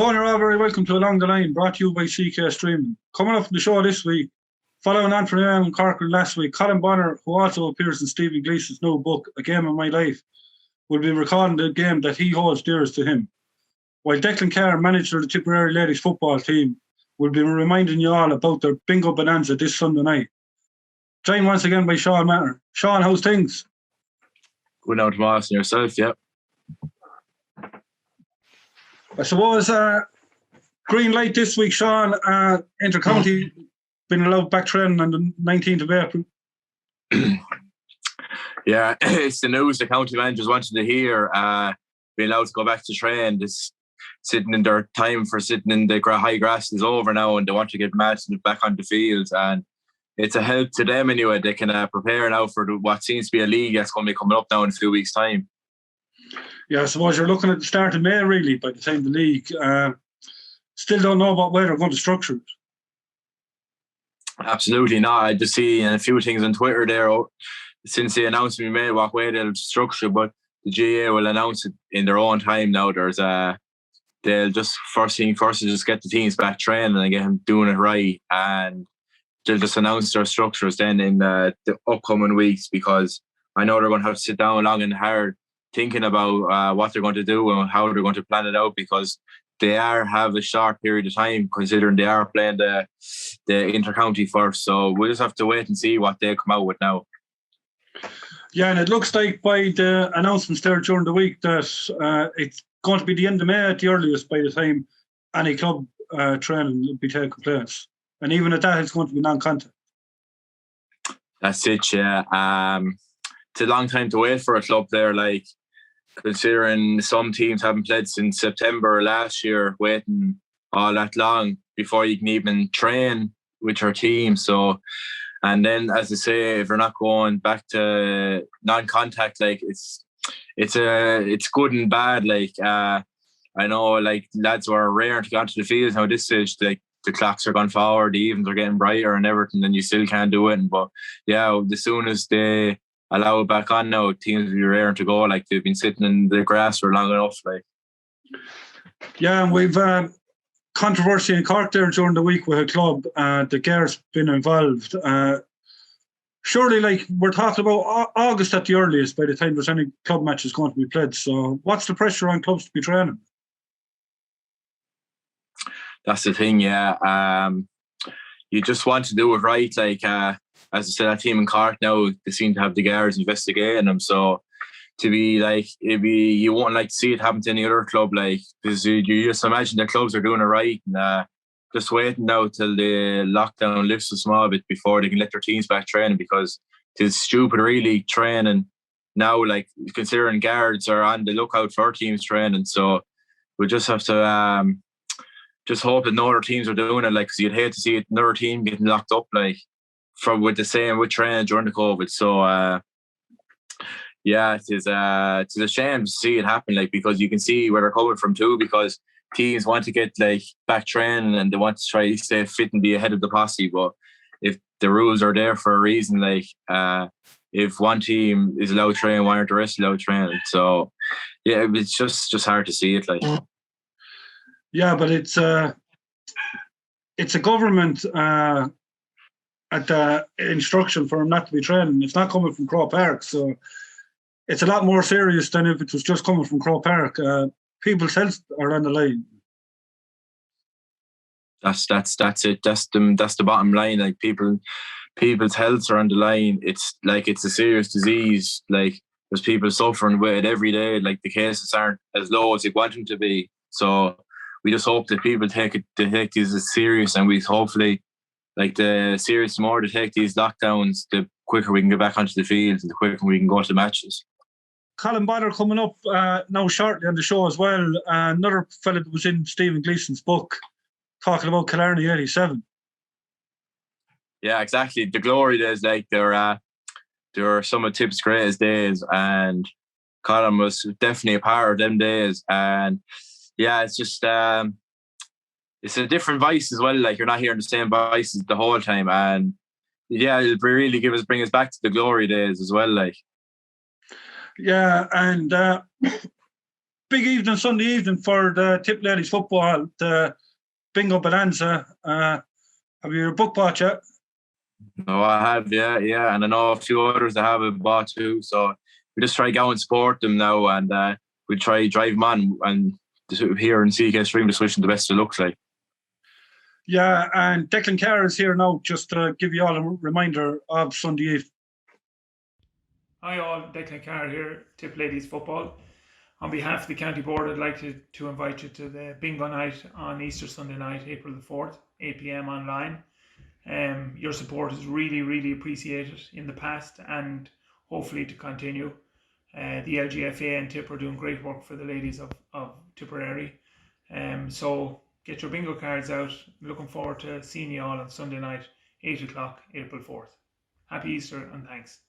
Hello and you're all very welcome to Along the Line, brought to you by CK Streaming. Coming up on the show this week, following on from Ian Corcoran last week, Colm Bonner, who also appears in Stephen Gleeson's new book, A Game of My Life, will be recalling the game that he holds dearest to him. While Declan Carr, manager of the Tipperary ladies football team, will be reminding you all about their bingo bonanza this Sunday night. Joined once again by Sean Matter. Sean, how's things? Good now, Tomas, and yourself, yeah. I suppose green light this week, Sean. Inter-county been allowed back training on the 19th of April. Yeah, it's the news the county managers wanted to hear. Being allowed to go back to train. This sitting in their time for sitting in the high grass is over now, and they want to get matched back on the field. And it's a help to them anyway. They can prepare now for what seems to be a league that's going to be coming up now in a few weeks' time. Yeah, I suppose you're looking at the start of May, really, by the time the league. Still don't know what way they're going to structure it. Absolutely not. I just see a few things on Twitter there since the announcement we made what way they'll structure, but the GA will announce it in their own time now. They'll just first is just get the teams back training and get them doing it right, and they'll just announce their structures then in the upcoming weeks, because I know they're going to have to sit down long and hard thinking about what they're going to do and how they're going to plan it out, because they have a short period of time considering they are playing the inter-county first. So we'll just have to wait and see what they come out with now. Yeah, and it looks like by the announcements there during the week that it's going to be the end of May at the earliest by the time any club training will be taking place. And even at that, it's going to be non-contact. That's it, yeah. It's a long time to wait for a club there, like, considering some teams haven't played since September last year, waiting all that long before you can even train with your team. So, and then, as I say, if you're not going back to non-contact, like, it's good and bad. Like, I know, like, lads who are raring to get onto the field now at this stage, like, the clocks are gone forward, the evens are getting brighter and everything, and you still can't do it. But yeah, as soon as they allow it back on now, teams will be raring to go. Like, they've been sitting in the grass for long enough. Like, yeah, and we've controversy in Cork there during the week with a club. The Gair's been involved. Surely, like, we're talking about August at the earliest by the time there's any club matches going to be played. So what's the pressure on clubs to be training? That's the thing, yeah. You just want to do it right. Like, as I said, that team in Cork now, they seem to have the guards investigating them. So to be like, you won't like to see it happen to any other club, like, because you just imagine the clubs are doing it right, and just waiting now till the lockdown lifts a small bit before they can let their teams back training, because it's stupid really training now, like, considering guards are on the lookout for teams training. So we just have to just hope that no other teams are doing it, like, because you'd hate to see another team getting locked up, like, with training during the COVID. So yeah, it's a shame to see it happen, like, because you can see where they're coming from too, because teams want to get, like, back training and they want to try to stay fit and be ahead of the posse. But if the rules are there for a reason, like, if one team is allowed to train, why aren't the rest allowed to train? So yeah, it's just hard to see it, like. Yeah, but it's a government at the instruction for him not to be training. It's not coming from Croke Park, so it's a lot more serious than if it was just coming from Croke Park. People's health are on the line. That's it. That's the bottom line. Like, people's health are on the line. It's like, it's a serious disease. Like, there's people suffering with it every day. Like, the cases aren't as low as you want them to be. So we just hope that people take these as serious, and we hopefully, like, the serious more to take these lockdowns, the quicker we can get back onto the field and the quicker we can go to the matches. Colm Bonner coming up now shortly on the show as well. Another fella that was in Stephen Gleeson's book talking about Killarney 87. Yeah, exactly. The glory days, like, they're some of Tip's greatest days, and Colm was definitely a part of them days. And yeah, it's just it's a different voice as well. Like, you're not hearing the same voices the whole time, and yeah, it'll really bring us back to the glory days as well. Like, Yeah, and big evening, Sunday evening for the Tip Ladies football, the Bingo Bonanza. Have you your book bought yet? No, I have, yeah. And I know a few others that have it bought too. So we just try to go and support them now, and we try drive them on. And here in CK Stream, just wishing the best of luck, like. Yeah, and Declan Carr is here now, just to give you all a reminder of Sunday Eve. Hi all, Declan Carr here, Tip Ladies Football. On behalf of the County Board, I'd like to invite you to the Bingo Night on Easter Sunday night, April the 4th, 8 p.m. online. Your support is really, really appreciated in the past and hopefully to continue. The LGFA and Tip are doing great work for the ladies of Tipperary. So get your bingo cards out. Looking forward to seeing you all on Sunday night, 8 o'clock, April 4th. Happy Easter and thanks.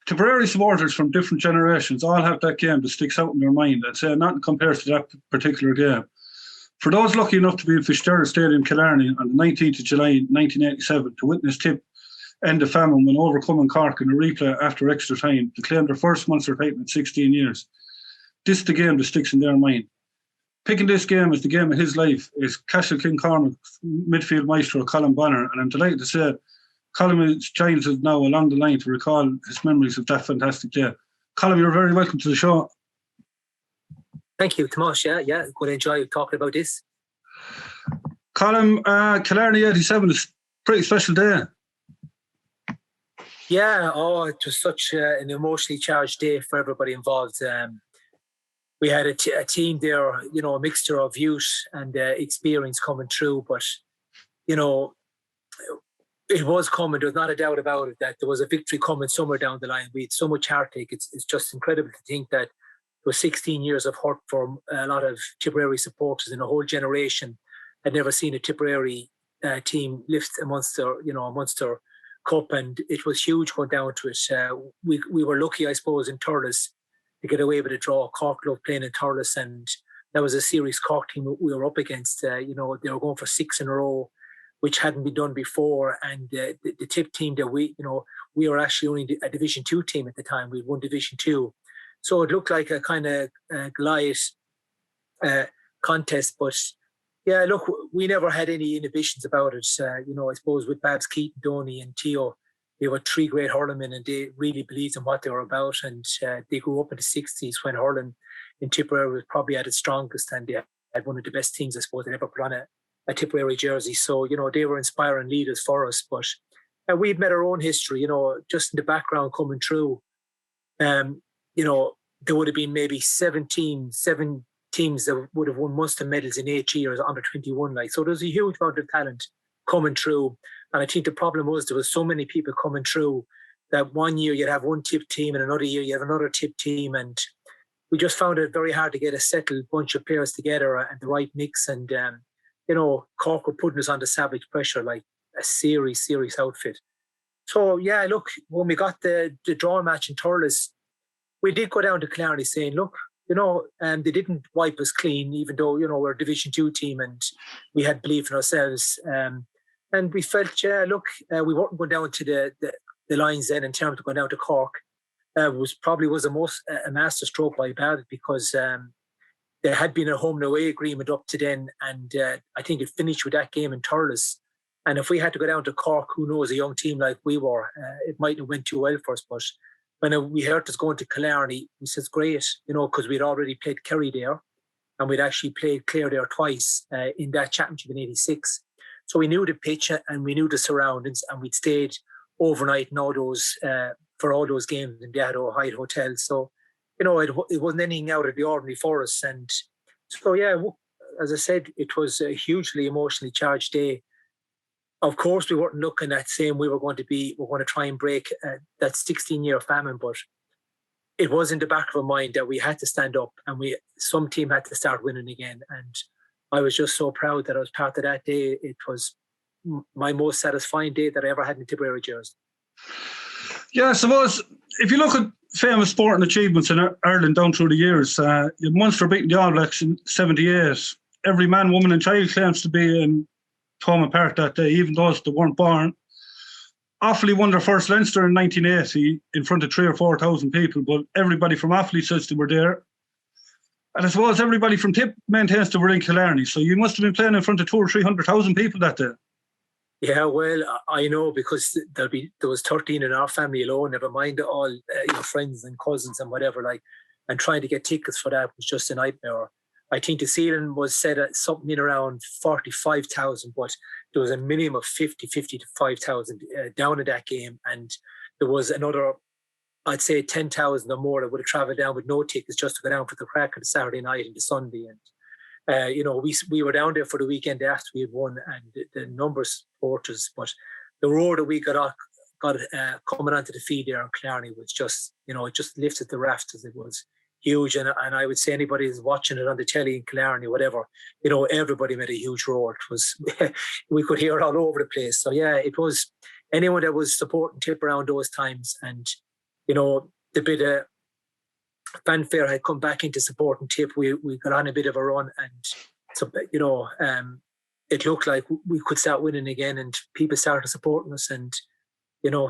Tipperary supporters from different generations all have that game that sticks out in their mind. I'd say nothing compares to that particular game. For those lucky enough to be in Fitzgerald Stadium, Killarney on the 19th of July 1987 to witness Tip end the famine when overcoming Cork in a replay after extra time to claim their first Munster title in 16 years. This is the game that sticks in their mind. Picking this game as the game of his life is Cashel King Cormac midfield maestro Colm Bonner, and I'm delighted to say Colm joins us now along the line to recall his memories of that fantastic day. Colm, you're very welcome to the show. Thank you, Tomas. Yeah, going to enjoy talking about this. Colm, Killarney 87 is a pretty special day. Yeah, it was such an emotionally charged day for everybody involved. We had a team there, a mixture of youth and experience coming through, but, it was coming. There's not a doubt about it that there was a victory coming somewhere down the line. We had so much heartache. It's just incredible to think that there was 16 years of hurt for a lot of Tipperary supporters, and a whole generation had never seen a Tipperary team lift a Munster Cup, and it was huge going down to it. We were lucky, I suppose, in Thurles to get away with a draw. Cork loved playing in Thurles, and that was a serious Cork team we were up against. They were going for 6 in a row, which hadn't been done before. And the Tip team that we were actually only a Division 2 team at the time. We won Division 2. So it looked like a kind of Goliath contest. But yeah, look, we never had any inhibitions about it. I suppose with Babs Keaton, Donny and Teo, they were 3 great hurling, and they really believed in what they were about. And they grew up in the 60s when hurling in Tipperary was probably at its strongest, and they had one of the best teams, I suppose, they ever put on a Tipperary jersey. So, they were inspiring leaders for us. But we'd met our own history, just in the background coming through. There would have been maybe 7 teams that would have won Munster medals in 8 years, under 21. So there's a huge amount of talent coming through. And I think the problem was there was so many people coming through that one year you'd have one Tip team and another year you have another Tip team. And we just found it very hard to get a settled bunch of players together and the right mix. And, Cork were putting us under savage pressure, like a serious outfit. So, yeah, look, when we got the draw match in Thurles, we did go down to Killarney saying, look, they didn't wipe us clean, even though, we're a Division 2 team and we had belief in ourselves. And we felt, we weren't going down to the lines then in terms of going down to Cork. Was a master stroke by Babbitt, because there had been a home and away agreement up to then, and I think it finished with that game in Thurles. And if we had to go down to Cork, who knows, a young team like we were, it might have went too well for us. But when we heard us going to Killarney, we said, great, because we'd already played Kerry there, and we'd actually played Clare there twice in that championship in 86. So we knew the pitch and we knew the surroundings, and we'd stayed overnight in all those, for all those games in the Hyatt Hotel. So, it wasn't anything out of the ordinary for us. And so, yeah, as I said, it was a hugely emotionally charged day. Of course, we weren't looking at saying we're going to try and break that 16-year famine, but it was in the back of our mind that we had to stand up, and some team had to start winning again. And I was just so proud that I was part of that day. It was my most satisfying day that I ever had in Tipperary jersey. Yeah, I suppose if you look at famous sporting achievements in Ireland down through the years, Munster beating the All Blacks in 78. Every man, woman and child claims to be in Thomond Park that day, even those that weren't born. Offaly won their first Leinster in 1980 in front of 3,000 or 4,000 people, but everybody from Offaly says they were there. And I suppose everybody from Tip maintains they were in Killarney, so you must have been playing in front of 200,000 or 300,000 people that day. Yeah, well, I know, because there was 13 in our family alone. Never mind all friends and cousins and whatever. And trying to get tickets for that was just a nightmare. I think the ceiling was set at something in around 45,000, but there was a minimum of 50 to 5,000 down at that game, and there was another, I'd say 10,000 or more that would have travelled down with no tickets just to go down for the crack on the Saturday night and the Sunday. And we were down there for the weekend after we had won, and the number of supporters, but the roar that we got coming onto the field there in Killarney was just, it just lifted the rafters. It was huge, and I would say anybody who's watching it on the telly in Killarney, whatever, everybody made a huge roar. It was we could hear it all over the place. So yeah, it was anyone that was supporting Tip around those times, and the bit of fanfare had come back into supporting Tip. We got on a bit of a run, and so it looked like we could start winning again, and people started supporting us, and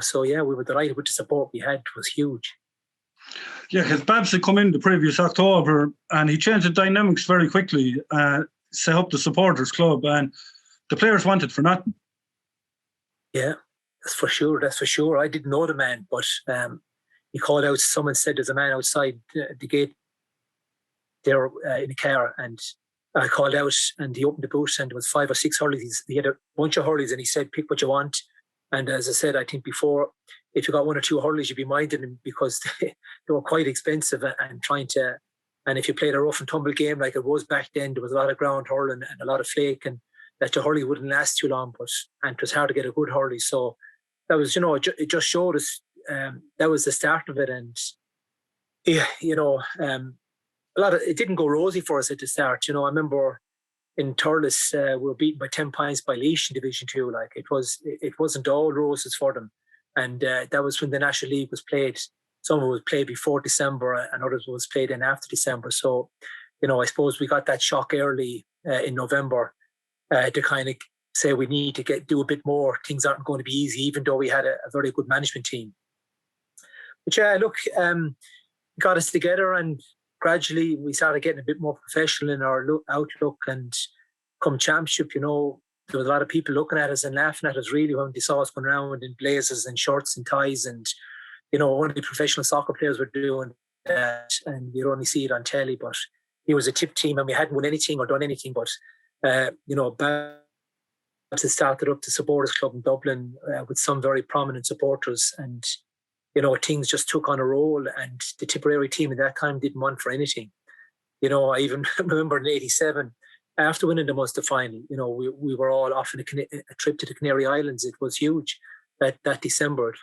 so yeah, we were delighted with the support we had. It was huge. Yeah, because Babs had come in the previous October and he changed the dynamics very quickly, set up the supporters club, and the players wanted for nothing. Yeah, that's for sure. I didn't know the man, but he called out. Someone said there's a man outside the gate there in a car, and I called out, and he opened the boot, and there was 5 or 6 hurleys. He had a bunch of hurleys, and he said, "Pick what you want." And as I said, I think before, if you got 1 or 2 hurleys, you'd be minding them, because they were quite expensive, and if you played a rough and tumble game like it was back then, there was a lot of ground hurling and a lot of flake, and that the hurley wouldn't last too long, and it was hard to get a good hurley. So that was, it just showed us, that was the start of it. And yeah, it didn't go rosy for us at the start. I remember in Thurles, we were beaten by 10 points by Laois in Division 2. It wasn't all roses for them. And that was when the National League was played. Some of it was played before December, and others was played in after December. So, I suppose we got that shock early in November to kind of say we need to do a bit more. Things aren't going to be easy, even though we had a very good management team. But yeah, look, got us together, and gradually we started getting a bit more professional in our outlook. And come championship, there was a lot of people looking at us and laughing at us, really, when they saw us going around in blazers and shorts and ties, and only professional soccer players were doing that, and you'd only see it on telly. But it was a Tip team, and we hadn't won anything or done anything. But Babs had started up the supporters club in Dublin with some very prominent supporters, and things just took on a roll, and the Tipperary team at that time didn't want for anything. I even remember in '87, after winning the Munster final, we were all off on a trip to the Canary Islands. It was huge that December.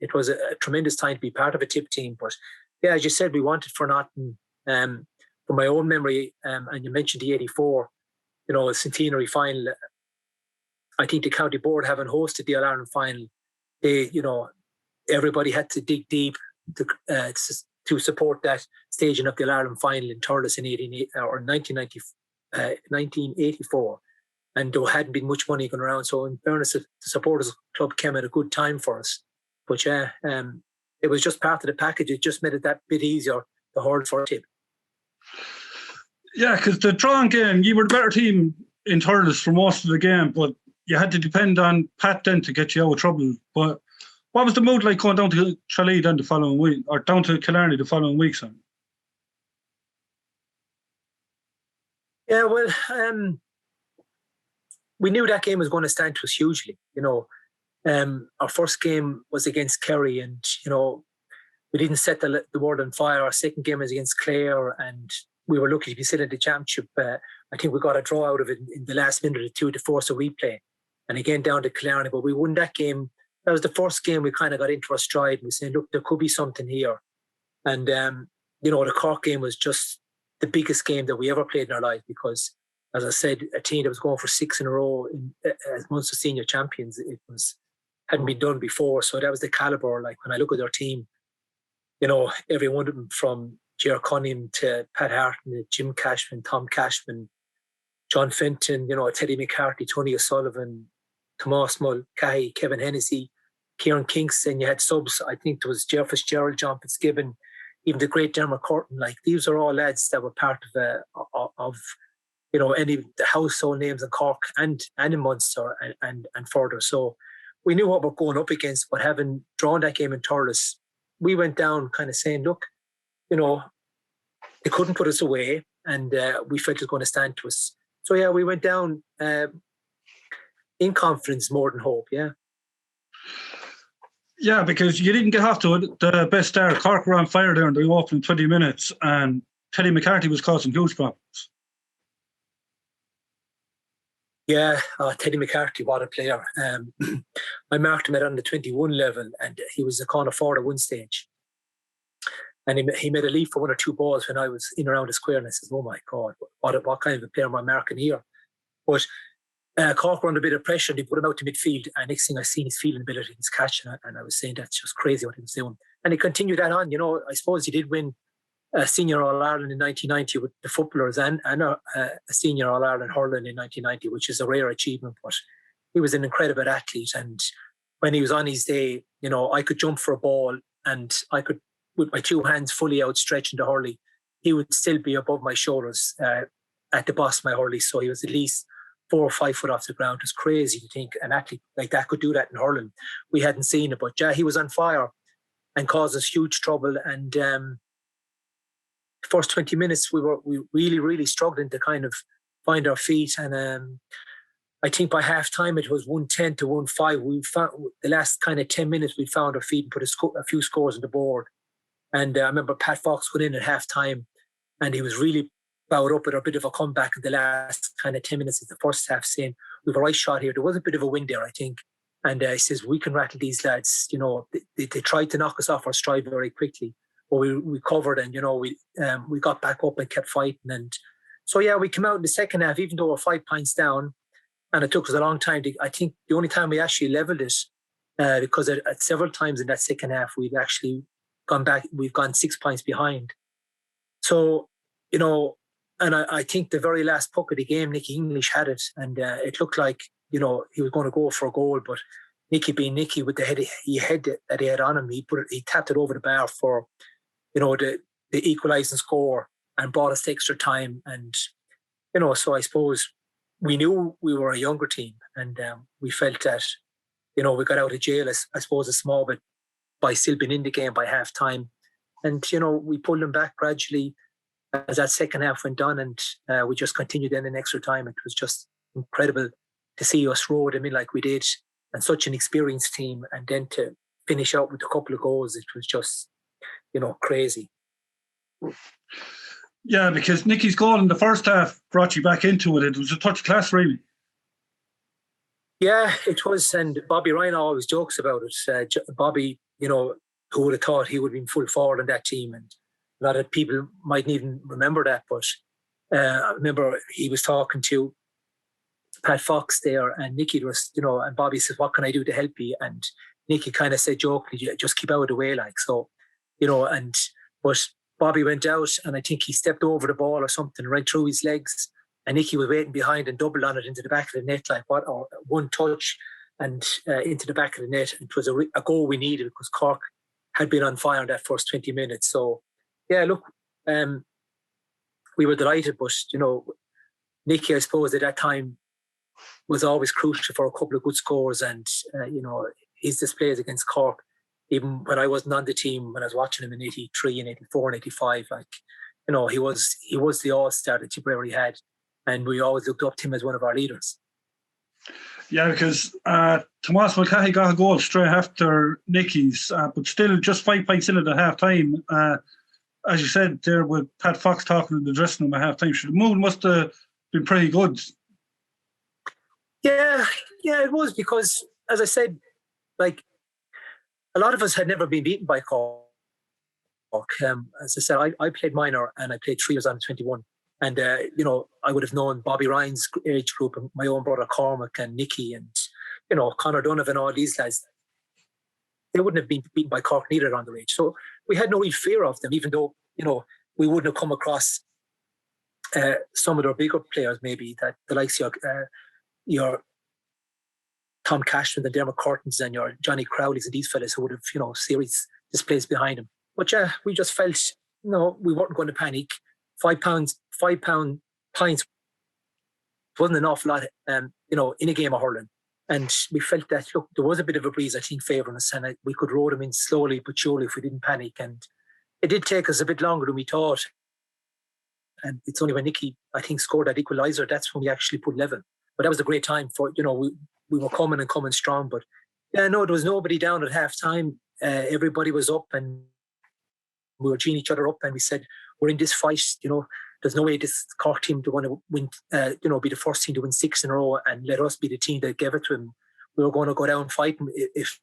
It was a tremendous time to be part of a Tip team. But yeah, as you said, we wanted for nothing. From my own memory, and you mentioned the '84, centenary final. I think the county board, having hosted the All-Ireland final, they, everybody had to dig deep to support that staging of the All-Ireland final in Thurles in 1984. And there hadn't been much money going around. So in fairness, the supporters club came at a good time for us. But yeah, it was just part of the package. It just made it that bit easier to hold for Tip. Yeah, because the drawing game, you were the better team in Thurles for most of the game, but you had to depend on Pat then to get you out of trouble. But what was the mood like going down to Tralee then the following week, or down to Killarney the following week, son? Yeah, well, we knew that game was going to stand to us hugely. Our first game was against Kerry, and we didn't set the world on fire. Our second game was against Clare, and we were lucky to be sitting in the championship. I think we got a draw out of it in the last minute or two to force a replay, and again down to Killarney. But we won that game. That was the first game we kind of got into our stride. We said, look, there could be something here. And, the Cork game was just the biggest game that we ever played in our life, because, as I said, a team that was going for 6 in a row as Munster senior champions, hadn't been done before. So that was the calibre. Like, when I look at their team, every one of them, from Ger Cunningham to Pat Harton to Jim Cashman, Tom Cashman, John Fenton, Teddy McCarthy, Tony O'Sullivan, Tomas Mulcahy, Kevin Hennessy, Kieran Kingston. You had subs. I think there was Jeff Fitzgerald, John Fitzgibbon, even the great Dermot Curtin, like these are all lads that were part of any the household names in Cork and in Munster and further. So we knew what we're going up against, but having drawn that game in Thurles, we went down kind of saying, look, they couldn't put us away, and we felt it was going to stand to us. So yeah, we went down in confidence more than hope. Yeah. Yeah, because you didn't get off to it. The best start. Cork were on fire there in the opening 20 minutes, and Teddy McCarthy was causing huge problems. Yeah, Teddy McCarthy, what a player. I marked him at on the 21 level, and he was a corner forward at one stage. And he made a leap for one or two balls when I was in around the square, and I said, oh my God, what kind of a player am I marking here? But Cork were under a bit of pressure, and they put him out to midfield, and next thing I seen his fielding ability, his catch, and I was saying that's just crazy what he was doing. And he continued that on. I suppose he did win a Senior All-Ireland in 1990 with the footballers and a Senior All-Ireland hurling in 1990, which is a rare achievement, but he was an incredible athlete. And when he was on his day, I could jump for a ball, and I could, with my two hands fully outstretched in the hurley, he would still be above my shoulders at the boss of my hurley. So he was at least 4 or 5 foot off the ground. It was crazy to think an athlete like that could do that in hurling. We hadn't seen it, but yeah, he was on fire and caused us huge trouble. And first 20 minutes, we really, really struggling to kind of find our feet. And I think by half time, it was 110 to 1-5. We found the last kind of 10 minutes, we found our feet and put a few scores on the board. And I remember Pat Fox went in at half time, and he was really bowed up with a bit of a comeback in the last kind of 10 minutes of the first half, saying, we've a right shot here. There was a bit of a wind there, I think. And he says, we can rattle these lads. They tried to knock us off our stride very quickly. But we covered, and we got back up and kept fighting. And so yeah, we came out in the second half, even though we're 5 points down, and it took us a long time. I think the only time we actually leveled it, because at several times in that second half we've actually gone back. We've gone 6 points behind. So and I think the very last puck of the game, Nicky English had it, and it looked like he was going to go for a goal, but Nicky being Nicky with the head that he had on him, he tapped it over the bar for the equalising score and brought us to extra time. And so I suppose we knew we were a younger team, and we felt that we got out of jail, I suppose, a small bit by still being in the game by half time. And we pulled them back gradually as that second half went on, and we just continued in extra time. It was just incredible to see us roll them in like we did, and such an experienced team, and then to finish out with a couple of goals. It was just crazy. Yeah, because Nicky's goal in the first half brought you back into it. It was a touch of class, really. Yeah, it was. And Bobby Ryan always jokes about it. Bobby, who would have thought he would have been full forward on that team? And a lot of people mightn't even remember that. But I remember he was talking to Pat Fox there, and Nicky was, and Bobby says, what can I do to help you? And Nicky kind of said jokingly, just keep out of the way, like. So, but Bobby went out, and I think he stepped over the ball or something, right through his legs, and Nicky was waiting behind and doubled on it into the back of the net, like one touch and into the back of the net. And it was a goal we needed, because Cork had been on fire in that first 20 minutes. So, yeah, look, we were delighted, but, Nicky, I suppose, at that time was always crucial for a couple of good scores, and, his displays against Cork, even when I wasn't on the team, when I was watching him in 83 and 84 and 85, he was the all-star that Tipperary had, and we always looked up to him as one of our leaders. Yeah, because Tomas Mulcahy got a goal straight after Nicky's, but still just 5 points in at the half-time. As you said there, with Pat Fox talking in the dressing room at half-time, the mood must have been pretty good. Yeah, it was, because, as I said, like, a lot of us had never been beaten by Cork. As I said, I played minor, and I played 3 years under 21. And, I would have known Bobby Ryan's age group, and my own brother Cormac and Nicky and, Conor Donovan, all these lads. They wouldn't have been beaten by Cork neither on their age. So we had no real fear of them, even though, we wouldn't have come across some of their bigger players, maybe, that the likes of your Tom Cashman, the Dermot Curtins, and your Johnny Crowleys, and these fellas who would have, serious displays behind them. But yeah, we just felt, we weren't going to panic. £5 pints wasn't an awful lot, in a game of hurling. And we felt that, look, there was a bit of a breeze, I think, favouring us, and we could roll them in slowly but surely if we didn't panic. And it did take us a bit longer than we thought. And it's only when Nicky, I think, scored that equaliser, that's when we actually put level. But that was a great time for, we were coming strong. But there was nobody down at half time. Everybody was up and we were geeing each other up, and we said, we're in this fight, there's no way this Cork team to want to win, be the first team to win 6 in a row and let us be the team that gave it to him. We were going to go down fighting if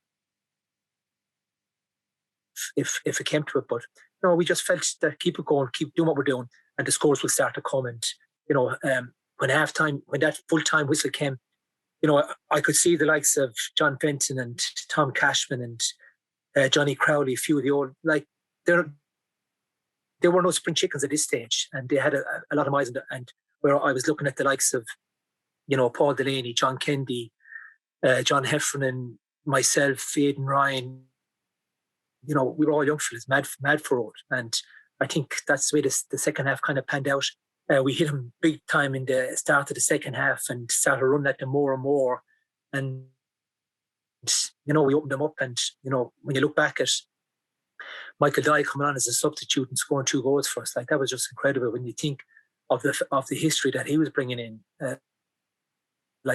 it came to it. But we just felt that keep it going, keep doing what we're doing, and the scores will start to come. And when that full-time whistle came, I could see the likes of John Fenton and Tom Cashman and Johnny Crowley, a few of the old, there were no spring chickens at this stage, and they had a lot of eyes on it. And where I was looking at the likes of, Paul Delaney, John Kendi, John Heffernan, myself, Aidan Ryan, we were all young fellas, mad for it. And I think that's the way the second half kind of panned out. We hit them big time in the start of the second half and started running at them more and more. And, we opened them up. And, when you look back at Michael Dye coming on as a substitute and scoring 2 goals for us, that was just incredible when you think of the history that he was bringing in.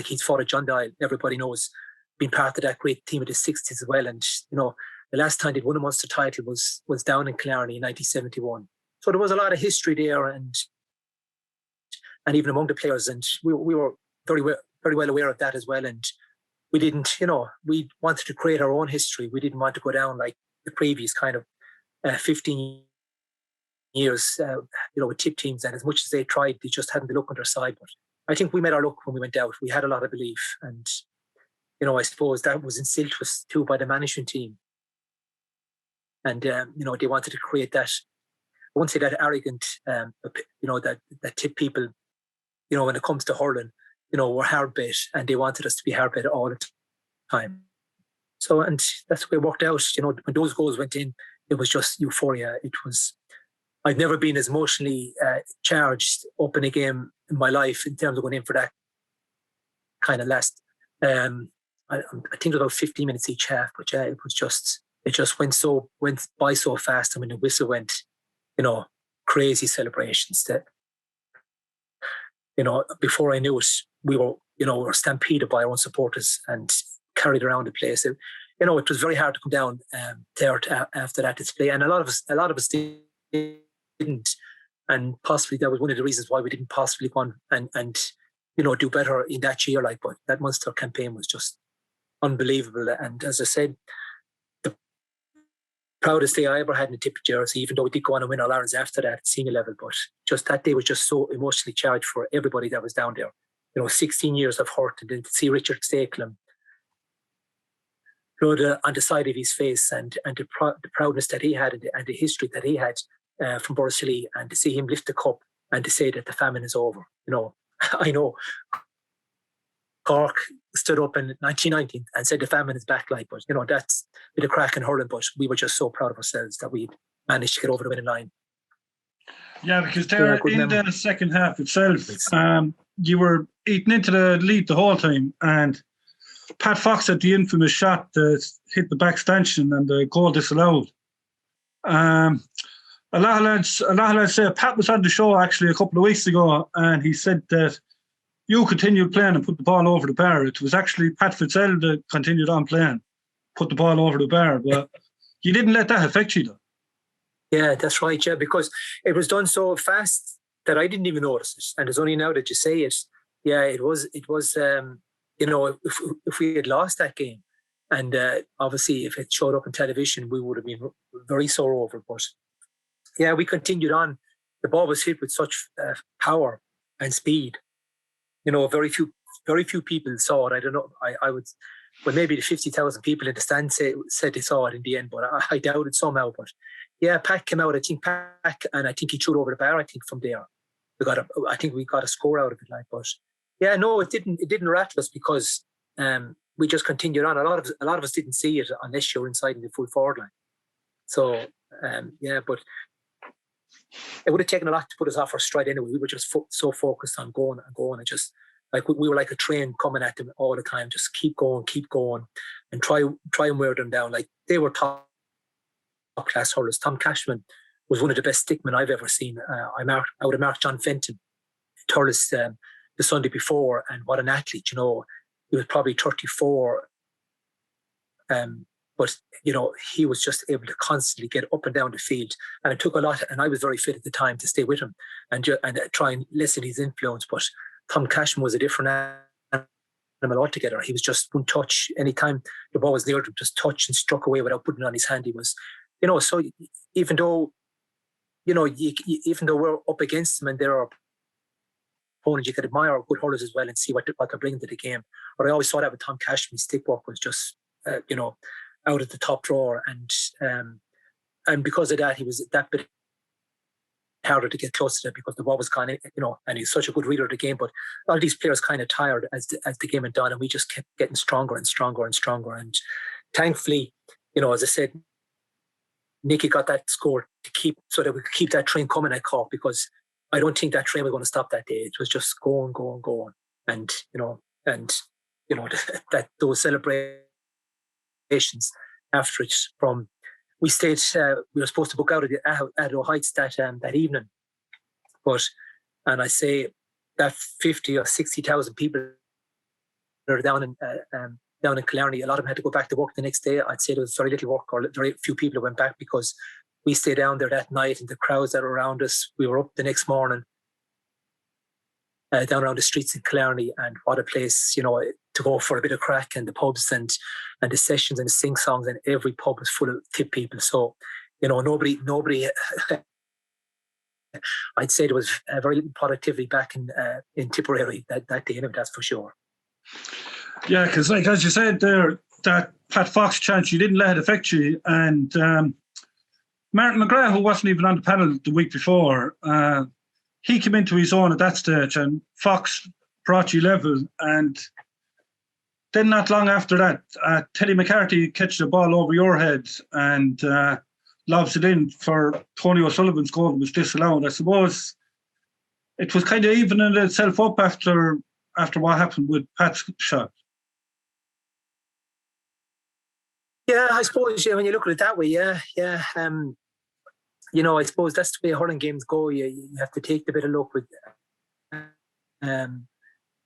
He's fought at John Dye, everybody knows, been part of that great team of the 60s as well. And, the last time they'd won a Munster title was down in Killarney in 1971. So there was a lot of history there, and even among the players. And we were very well aware of that as well. And we didn't, we wanted to create our own history. We didn't want to go down like the previous kind of 15 years, with tip teams. And as much as they tried, they just hadn't the luck on their side. But I think we made our luck when we went out. We had a lot of belief. And, I suppose that was instilled to us too by the management team. And, they wanted to create that, I won't say that arrogant, that tip people, when it comes to hurling, were hard bit, and they wanted us to be hard bit all the time. So, and that's the way it worked out. When those goals went in, it was just euphoria. I've never been as emotionally charged up in a game in my life in terms of going in for that kind of last, I think it was about 15 minutes each half, but yeah, it just went by so fast. I mean, the whistle went, crazy celebrations that, before I knew it, we were stampeded by our own supporters and carried around the place. It was very hard to come down there after that display, and a lot of us didn't, and possibly that was one of the reasons why we didn't possibly go on and do better in that year. But that Munster campaign was just unbelievable. And as I said, the proudest day I ever had in a tip jersey, even though we did go on and win All Irelands after that at senior level. But just that day was just so emotionally charged for everybody that was down there. 16 years of hurt, and then to see Richard Stakelum blood on the side of his face, and the proudness that he had, and the history that he had from Borrisilly, and to see him lift the cup and to say that the famine is over. I know Cork stood up in 1919 and said the famine is back, but that's a bit of crack in hurling. But we were just so proud of ourselves that we managed to get over the winning line. Yeah, because there in the second half itself, you were eating into the lead the whole time, and Pat Fox had the infamous shot that hit the back stanchion and the goal disallowed. A lot of lads say Pat was on the show actually a couple of weeks ago, and he said that you continued playing and put the ball over the bar. It was actually Pat Fitzgerald that continued on playing, put the ball over the bar, but you didn't let that affect you though. Yeah, that's right. Yeah, because it was done so fast that I didn't even notice it, and it's only now that you say it. Yeah, it was. If we had lost that game, and obviously if it showed up on television, we would have been very sore over it. But yeah, we continued on. The ball was hit with such power and speed. Very few people saw it. I don't know. I would, well, maybe the 50,000 people in the stand said they saw it in the end, but I doubt it somehow. But yeah, Pat came out. I think he threw it over the bar. I think from there, I think we got a score out of it. But yeah, no, it didn't rattle us because we just continued on. A lot of us didn't see it unless you're inside in the full forward line. So But it would have taken a lot to put us off our stride anyway. We were just so focused on going and just like we were like a train coming at them all the time. Just keep going, and try and wear them down. Like they were top class hurlers. Tom Cashman was one of the best stickmen I've ever seen. I would have marked John Fenton, Turles, the Sunday before, and what an athlete! He was probably 34. But he was just able to constantly get up and down the field, and it took a lot. And I was very fit at the time to stay with him and try and lessen his influence. But Tom Cashman was a different animal altogether. He was just one touch. Anytime the ball was near him, just touch and struck away without putting it on his hand. He was, So even though, even though we're up against them and they're our opponents, you could admire our good hurlers as well and see what they're bringing to the game. But I always saw that with Tom Cashman. His stick work was just, out of the top drawer, and because of that, he was that bit harder to get close to it because the ball was kind of, and he's such a good reader of the game. But a lot of these players kind of tired as the game went on, and we just kept getting stronger and stronger and stronger. And thankfully, as I said, Nicky got that score to keep so that we could keep that train coming at Cork, because I don't think that train was going to stop that day. It was just going, and that those celebrations after it we stayed. We were supposed to book out at O'Heights that evening, and I say that 50 or 60,000 people are down in Killarney. A lot of them had to go back to work the next day. I'd say there was very little work, or very few people who went back, because we stayed down there that night, and the crowds that were around us. We were up the next morning, down around the streets in Killarney, and what a place, to go for a bit of crack, and the pubs and the sessions and the sing songs, and every pub was full of tip people. So, nobody. I'd say there was very little productivity back in Tipperary that day, anyway, that's for sure. Yeah, because like as you said there, that Pat Fox chance, you didn't let it affect you, and Martin McGrath, who wasn't even on the panel the week before, he came into his own at that stage, and Fox brought you level. And then not long after that, Teddy McCarthy catches the ball over your head and lobs it in for Tony O'Sullivan's goal that was disallowed. I suppose it was kind of evening itself up after what happened with Pat's shot. Yeah, I suppose, when you look at it that way, yeah. I suppose that's the way hurling games go. You have to take the bit of luck with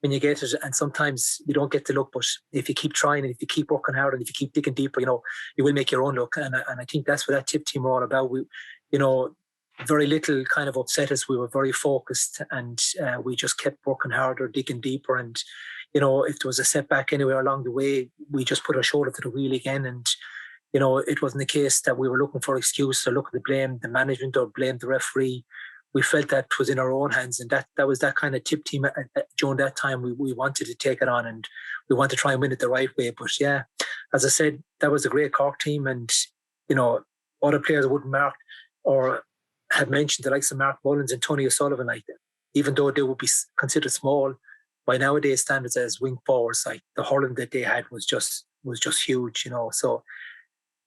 when you get it, and sometimes you don't get the luck. But if you keep trying, and if you keep working hard, and if you keep digging deeper, you will make your own luck. And I think that's what that tip team were all about. We, very little kind of upset us. We were very focused, and we just kept working harder, digging deeper. And if there was a setback anywhere along the way, we just put our shoulder to the wheel again. And it wasn't the case that we were looking for excuse or looking to blame the management or blame the referee. We felt that was in our own hands, and that was that kind of tip team during that time. We wanted to take it on, and we wanted to try and win it the right way. But yeah, as I said, that was a great Cork team, and other players wouldn't mark or had mentioned the likes of Mark Mullins and Tony O'Sullivan, like that, even though they would be considered small by nowadays standards as wing forwards. Like the hurling that they had was just huge, So,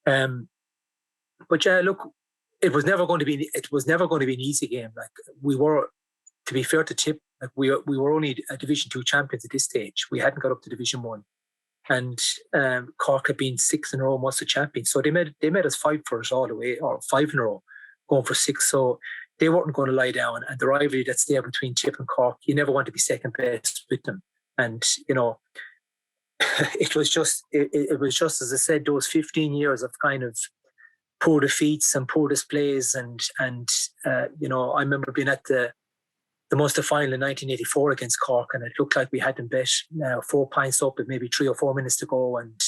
but yeah, look. It was never going to be an easy game. Like we were, to be fair to Tip, like we were only a Division 2 champions at this stage. We hadn't got up to Division 1, and Cork had been 6 in a row Munster champions. So they made us fight for it all the way, or 5 in a row, going for 6. So they weren't going to lie down. And the rivalry that's there between Tip and Cork, you never want to be second best with them. And it was just as I said, those 15 years of kind of poor defeats and poor displays, and I remember being at the Munster final in 1984 against Cork, and it looked like we had them bet 4 pints up with maybe 3 or 4 minutes to go, and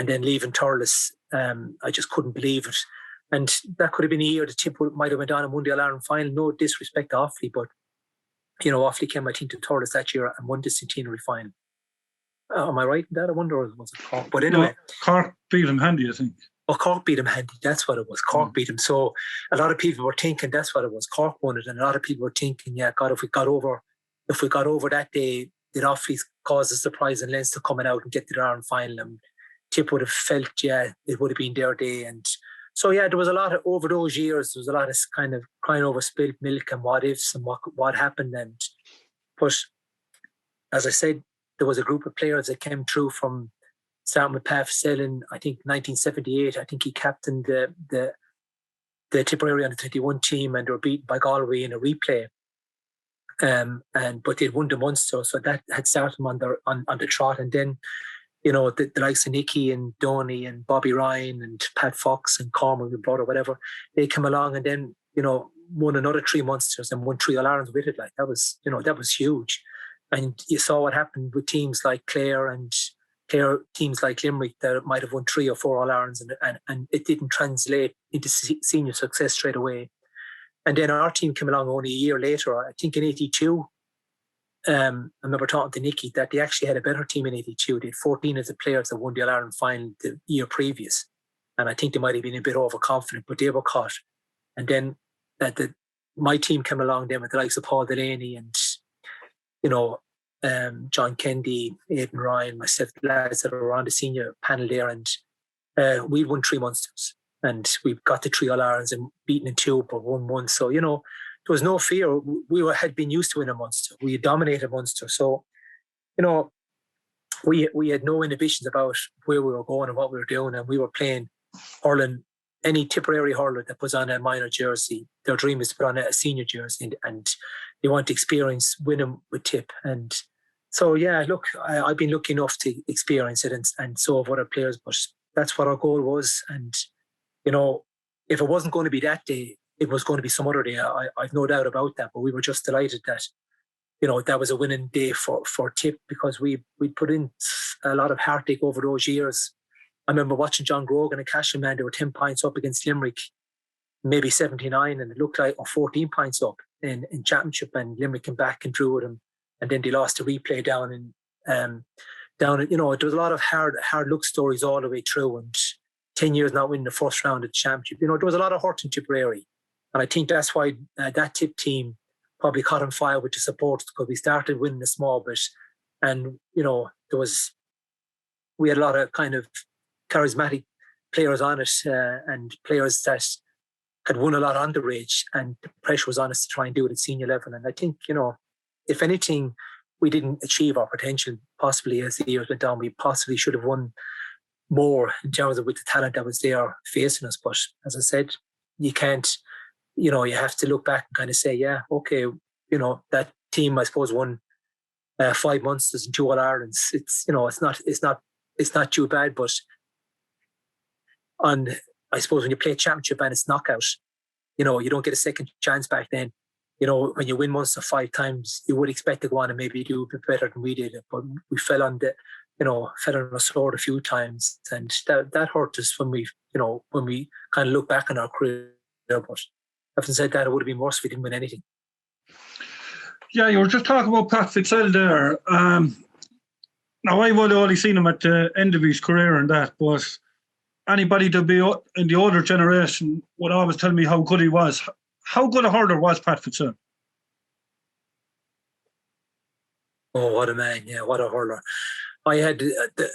then leaving Turles. I just couldn't believe it, and that could have been a year the Tip might have went on and won the All-Ireland final. No disrespect to Offaly, but Offaly came, I think, to Turles that year and won the centenary final. Am I right in that? I wonder, or was it Cork? But anyway, no, Cork beat them handy, I think. Oh, Cork beat him handy. That's what it was. Cork beat him. So a lot of people were thinking that's what it was. Cork won it, and a lot of people were thinking, yeah, God, if we got over that day, did Offaly cause a surprise in Leinster coming out and get to the Ireland final? And Tip would have felt, yeah, it would have been their day. And So yeah, there was a lot of, over those years, there was a lot of kind of crying over spilt milk and what ifs and what happened. But as I said, there was a group of players that came through from starting with Pat Futsal in, I think, 1978. I think he captained the Tipperary under 21 team, and they were beaten by Galway in a replay. But they'd won the Munster, so that had started them on the trot. And then, you know, the likes of Nicky and Donny and Bobby Ryan and Pat Fox and Colm, your brother, whatever, they came along and then, you know, won another 3 Munsters and won 3 All-Irelands with it. Like, that was, you know, that was huge. And you saw what happened with teams like Clare and teams like Limerick that might have won 3 or 4 All-Irelands, and it didn't translate into senior success straight away. And then our team came along only a year later, I think in 82. I remember talking to Nicky that they actually had a better team in 82. They had 14 of the players that won the All-Ireland final the year previous. And I think they might have been a bit overconfident, but they were caught. And then my team came along then with the likes of Paul Delaney and, you know, John Kendi, Aidan Ryan, myself, the lads that were on the senior panel there. And we won 3 Munsters. And we got the 3 All-Irelands and beaten in 2, but won 1. So, you know, there was no fear. Had been used to winning a Munster. We had dominated Munster. So, you know, we had no inhibitions about where we were going and what we were doing. And we were playing hurling. Any Tipperary hurler that puts on a minor jersey, their dream is to put on a senior jersey, and they want to experience winning with Tip. And so, yeah, look, I've been lucky enough to experience it, and so have other players. But that's what our goal was. And, you know, if it wasn't going to be that day, it was going to be some other day. I've no doubt about that. But we were just delighted that, you know, that was a winning day for Tip, because we put in a lot of heartache over those years. I remember watching John Grogan and Cashel, man, they were 10 points up against Limerick, maybe 79, and it looked like 14 points up in championship, and Limerick came back and drew with them, and then they lost the replay down in, you know, there was a lot of hard luck stories all the way through, and 10 years not winning the first round of the championship. You know, there was a lot of hurt in Tipperary, and I think that's why that Tip team probably caught on fire with the supporters, because we started winning a small bit, and, you know, we had a lot of kind of charismatic players on it, and players that had won a lot underage, and the pressure was on us to try and do it at senior level. And I think, you know, if anything, we didn't achieve our potential. Possibly as the years went on, we possibly should have won more in terms of with the talent that was there facing us. But as I said, you can't, you know, you have to look back and kind of say, yeah, okay, you know, that team, I suppose, won 5 Munsters and 2 All-Irelands. It's, you know, it's not too bad, but I suppose when you play championship and it's knockout, you know, you don't get a second chance back then. You know, when you win Munster 5 times, you would expect to go on and maybe do a bit better than we did. But we fell on a sword a few times, and that hurt us when we kind of look back on our career. But having said that, it would have been worse if we didn't win anything. Yeah, you were just talking about Pat Futsal there. Now, I've only seen him at the end of his career and that, but anybody to be in the older generation would always tell me how good he was. How good a hurler was Pat Futsal? Oh, what a man. Yeah, what a hurler. I had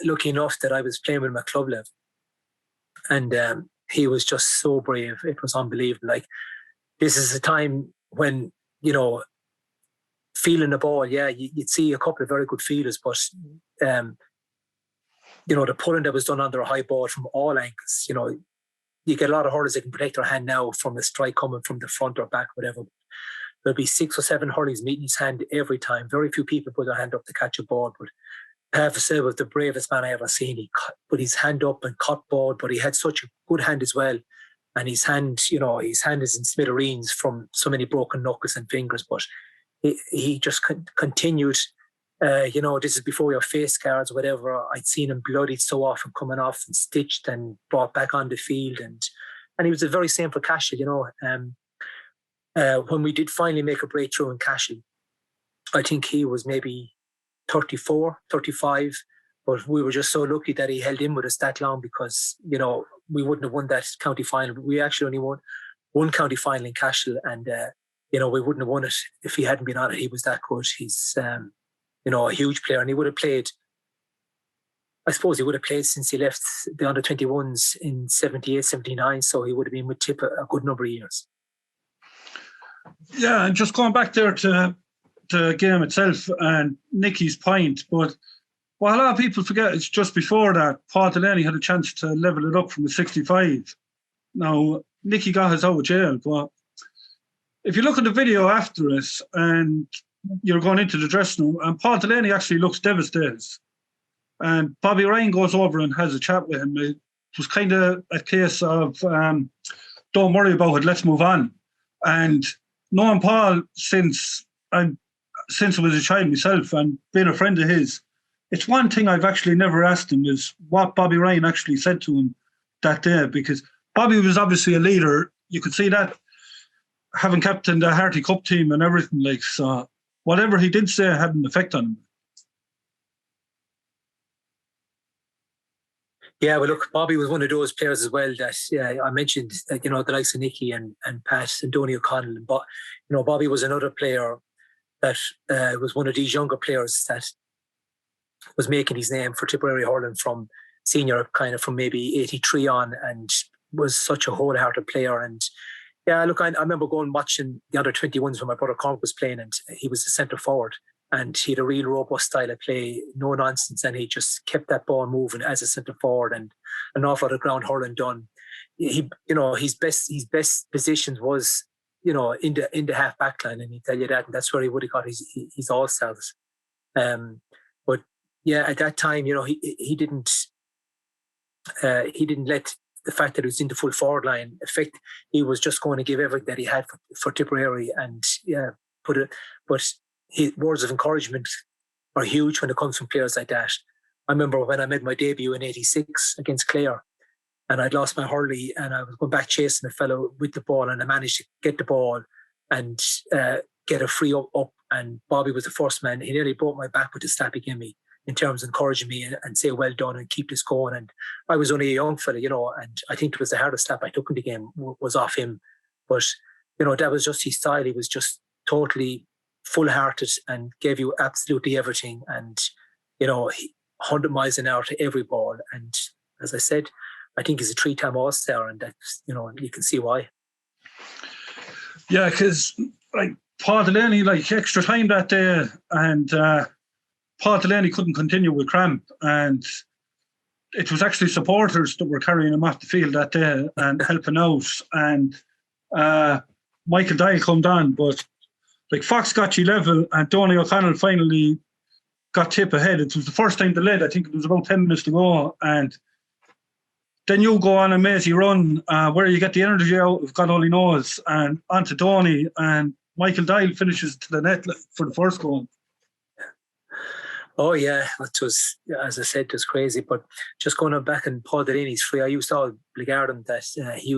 lucky enough that I was playing with him at club level. And he was just so brave. It was unbelievable. Like, this is a time when, you know, feeling the ball, yeah, you'd see a couple of very good feelers, but you know, the pulling that was done under a high ball from all angles, you know, you get a lot of hurlers that can protect their hand now from a strike coming from the front or back, whatever. There'll be 6 or 7 hurleys meeting his hand every time. Very few people put their hand up to catch a ball, but Pat Futsal was the bravest man I ever seen. He put his hand up and caught ball, but he had such a good hand as well. And his hand, you know, his hand is in smithereens from so many broken knuckles and fingers, but he just continued. You know, this is before your face scars or whatever. I'd seen him bloodied so often coming off and stitched and brought back on the field. And he was the very same for Cashel, you know. When we did finally make a breakthrough in Cashel, I think he was maybe 34, 35. But we were just so lucky that he held in with us that long, because, you know, we wouldn't have won that county final. We actually only won one county final in Cashel, and, you know, we wouldn't have won it if he hadn't been on it. He was that good. He's, you know, a huge player, and he would have played I suppose he would have played since he left the under-21s in 78, 79, so he would have been with Tip a good number of years. Yeah, and just going back there to the game itself and Nicky's point, but what a lot of people forget is just before that, Paul Delaney had a chance to level it up from a 65. Now, Nicky got his out of jail, but if you look at the video after it and you're going into the dressing room, and Paul Delaney actually looks devastated. And Bobby Ryan goes over and has a chat with him. It was kind of a case of, don't worry about it, let's move on. And knowing Paul since I was a child myself and being a friend of his, it's one thing I've actually never asked him is what Bobby Ryan actually said to him that day, because Bobby was obviously a leader. You could see that having captained the Harty Cup team and everything, like, so whatever he did say had an effect on him. Yeah, well, look, Bobby was one of those players as well that I mentioned, the likes of Nicky and Pat and Donny O'Connell. But, Bobby was another player that was one of these younger players that was making his name for Tipperary hurling from senior, kind of from maybe 83 on, and was such a wholehearted player. And yeah, look, I remember going and watching the under-21s when my brother Colm was playing, and he was the centre forward. And he had a real robust style of play, no nonsense, and he just kept that ball moving as a centre forward and an awful lot of ground hurling done. His best positions was, in the half back line, and he'd tell you that, and that's where he would have got his all stars. But yeah, at that time, he didn't let the fact that he was in the full forward line affect. He was just going to give everything that he had for Tipperary, and but his words of encouragement are huge when it comes from players like that. I remember when I made my debut in '86 against Clare, and I'd lost my hurley, and I was going back chasing a fellow with the ball, and I managed to get the ball and get a free up, and Bobby was the first man. He nearly broke my back with the slap he gave me in terms of encouraging me and say, well done and keep this going. And I was only a young fella, and I think it was the hardest slap I took in the game was off him. But, that was just his style. He was just totally full-hearted and gave you absolutely everything, and 100 miles an hour to every ball. And as I said, I think he's a 3-time All-Star, and that's you can see why. Yeah, because Paul Delaney extra time that day, and Paul Delaney couldn't continue with cramp, and it was actually supporters that were carrying him off the field that day and helping out. And Michael Dial come down, but Fox got you level, and Donny O'Connell finally got Tip ahead. It was the first time they led. I think it was about 10 minutes to go, and then you go on a mazy run where you get the energy out of God only knows, and onto Donny, and Michael Dial finishes to the net for the first goal. Oh yeah, it was, as I said, it was crazy. But just going on back in Paul Delaney's free, I used to always regard him that the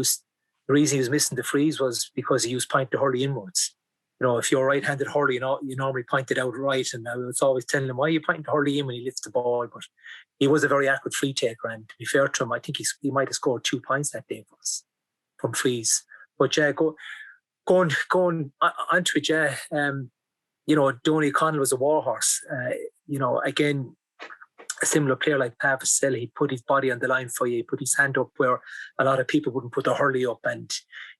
reason he was missing the frees was because he used point to hurley inwards. If you're a right-handed hurley, you normally point it out right, and I was always telling him, why are you pointing to hurley in when he lifts the ball? But he was a very accurate free taker, and to be fair to him, I think he might have scored 2 points that day for us from frees. But yeah, going onto it, yeah, Donny O'Connell was a warhorse. Again, a similar player like Pat Vassell, he'd put his body on the line for you. He put his hand up where a lot of people wouldn't put their hurley up, and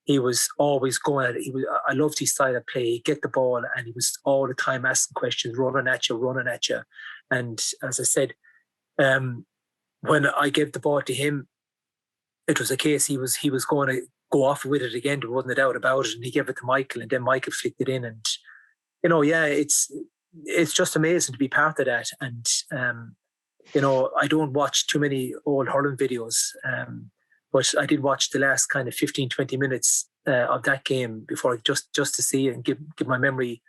he was always going at it. I loved his style of play. He'd get the ball, and he was all the time asking questions, running at you. And as I said, when I gave the ball to him, it was a case he was going to go off with it again. There wasn't a doubt about it. And he gave it to Michael, and then Michael flicked it in. And it's just amazing to be part of that. And I don't watch too many old hurling videos, but I did watch the last kind of 15, 20 minutes of that game before, just to see it and give my memory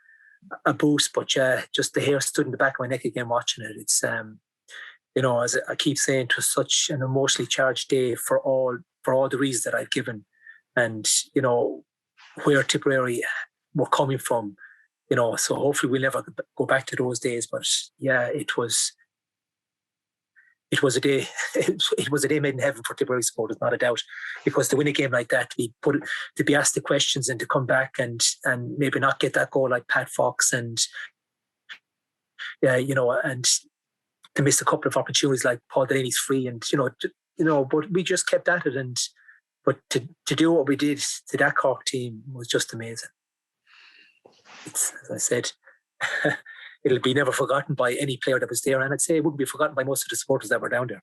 a boost. But yeah, just the hair stood in the back of my neck again watching it. It's as I keep saying, it was such an emotionally charged day for all the reasons that I've given, and where Tipperary were coming from. So hopefully we'll never go back to those days. But yeah, it was a day. It was a day made in heaven for Tipperary supporters, not a doubt. Because to win a game like that, to be asked the questions and to come back and maybe not get that goal like Pat Fox, and and to miss a couple of opportunities like Paul Delaney's free, and but we just kept at it, but to do what we did to that Cork team was just amazing. It's, as I said, it'll be never forgotten by any player that was there, and I'd say it wouldn't be forgotten by most of the supporters that were down there.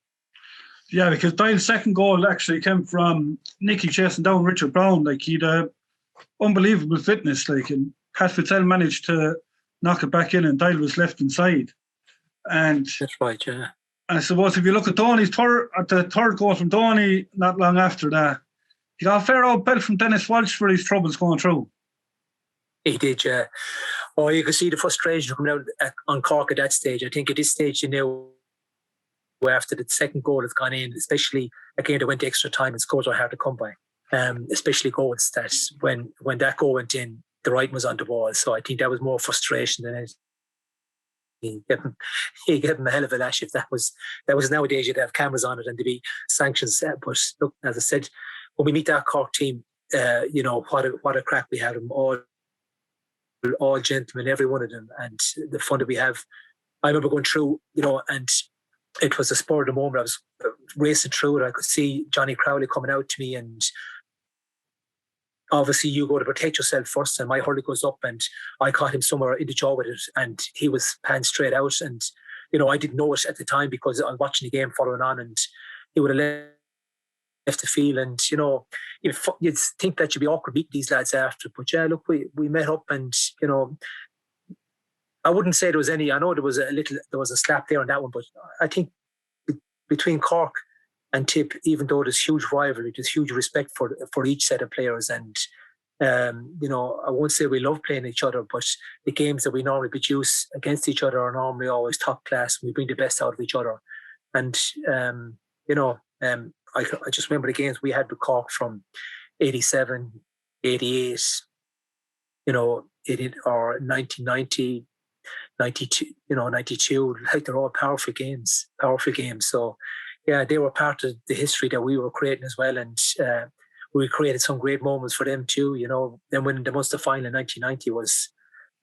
Yeah, because Dial's second goal actually came from Nicky chasing down Richard Brown. Like, he'd unbelievable fitness, like, and Pat Fitzell managed to knock it back in, and Dial was left inside. And that's right, yeah. I suppose if you look at Donny's the third goal from Donny, not long after that, he got a fair old belt from Dennis Walsh for his troubles going through. He did, yeah. Oh, you could see the frustration coming out on Cork at that stage. I think at this stage, after the second goal has gone in, especially a game that went to extra time, and scores are hard to come by. Especially goals that when that goal went in, the writing was on the wall. So I think that was more frustration than anything. He gave him a hell of a lash. If that was nowadays, you'd have cameras on it and there'd be sanctions. But look, as I said, when we meet that Cork team, what a crack we had them all gentlemen, every one of them, and the fun that we have. I remember going through, and it was a spur of the moment. I was racing through it. I could see Johnny Crowley coming out to me, and obviously you go to protect yourself first, and my hurley goes up, and I caught him somewhere in the jaw with it, and he was panned straight out. And I didn't know it at the time because I was watching the game following on, and he would have left the field. And you'd think that you'd be awkward meeting these lads after, but yeah, look, we met up, and I wouldn't say there was any. I know there was a slap there on that one, but I think between Cork and Tip, even though there's huge rivalry, there's huge respect for each set of players. And, I won't say we love playing each other, but the games that we normally produce against each other are normally always top class. We bring the best out of each other. And, I just remember the games we had with Cork from 87, 88, or 1990, 92, 92, like they're all powerful games. So, yeah, they were part of the history that we were creating as well, and we created some great moments for them too. Then winning the Munster final in 1990 was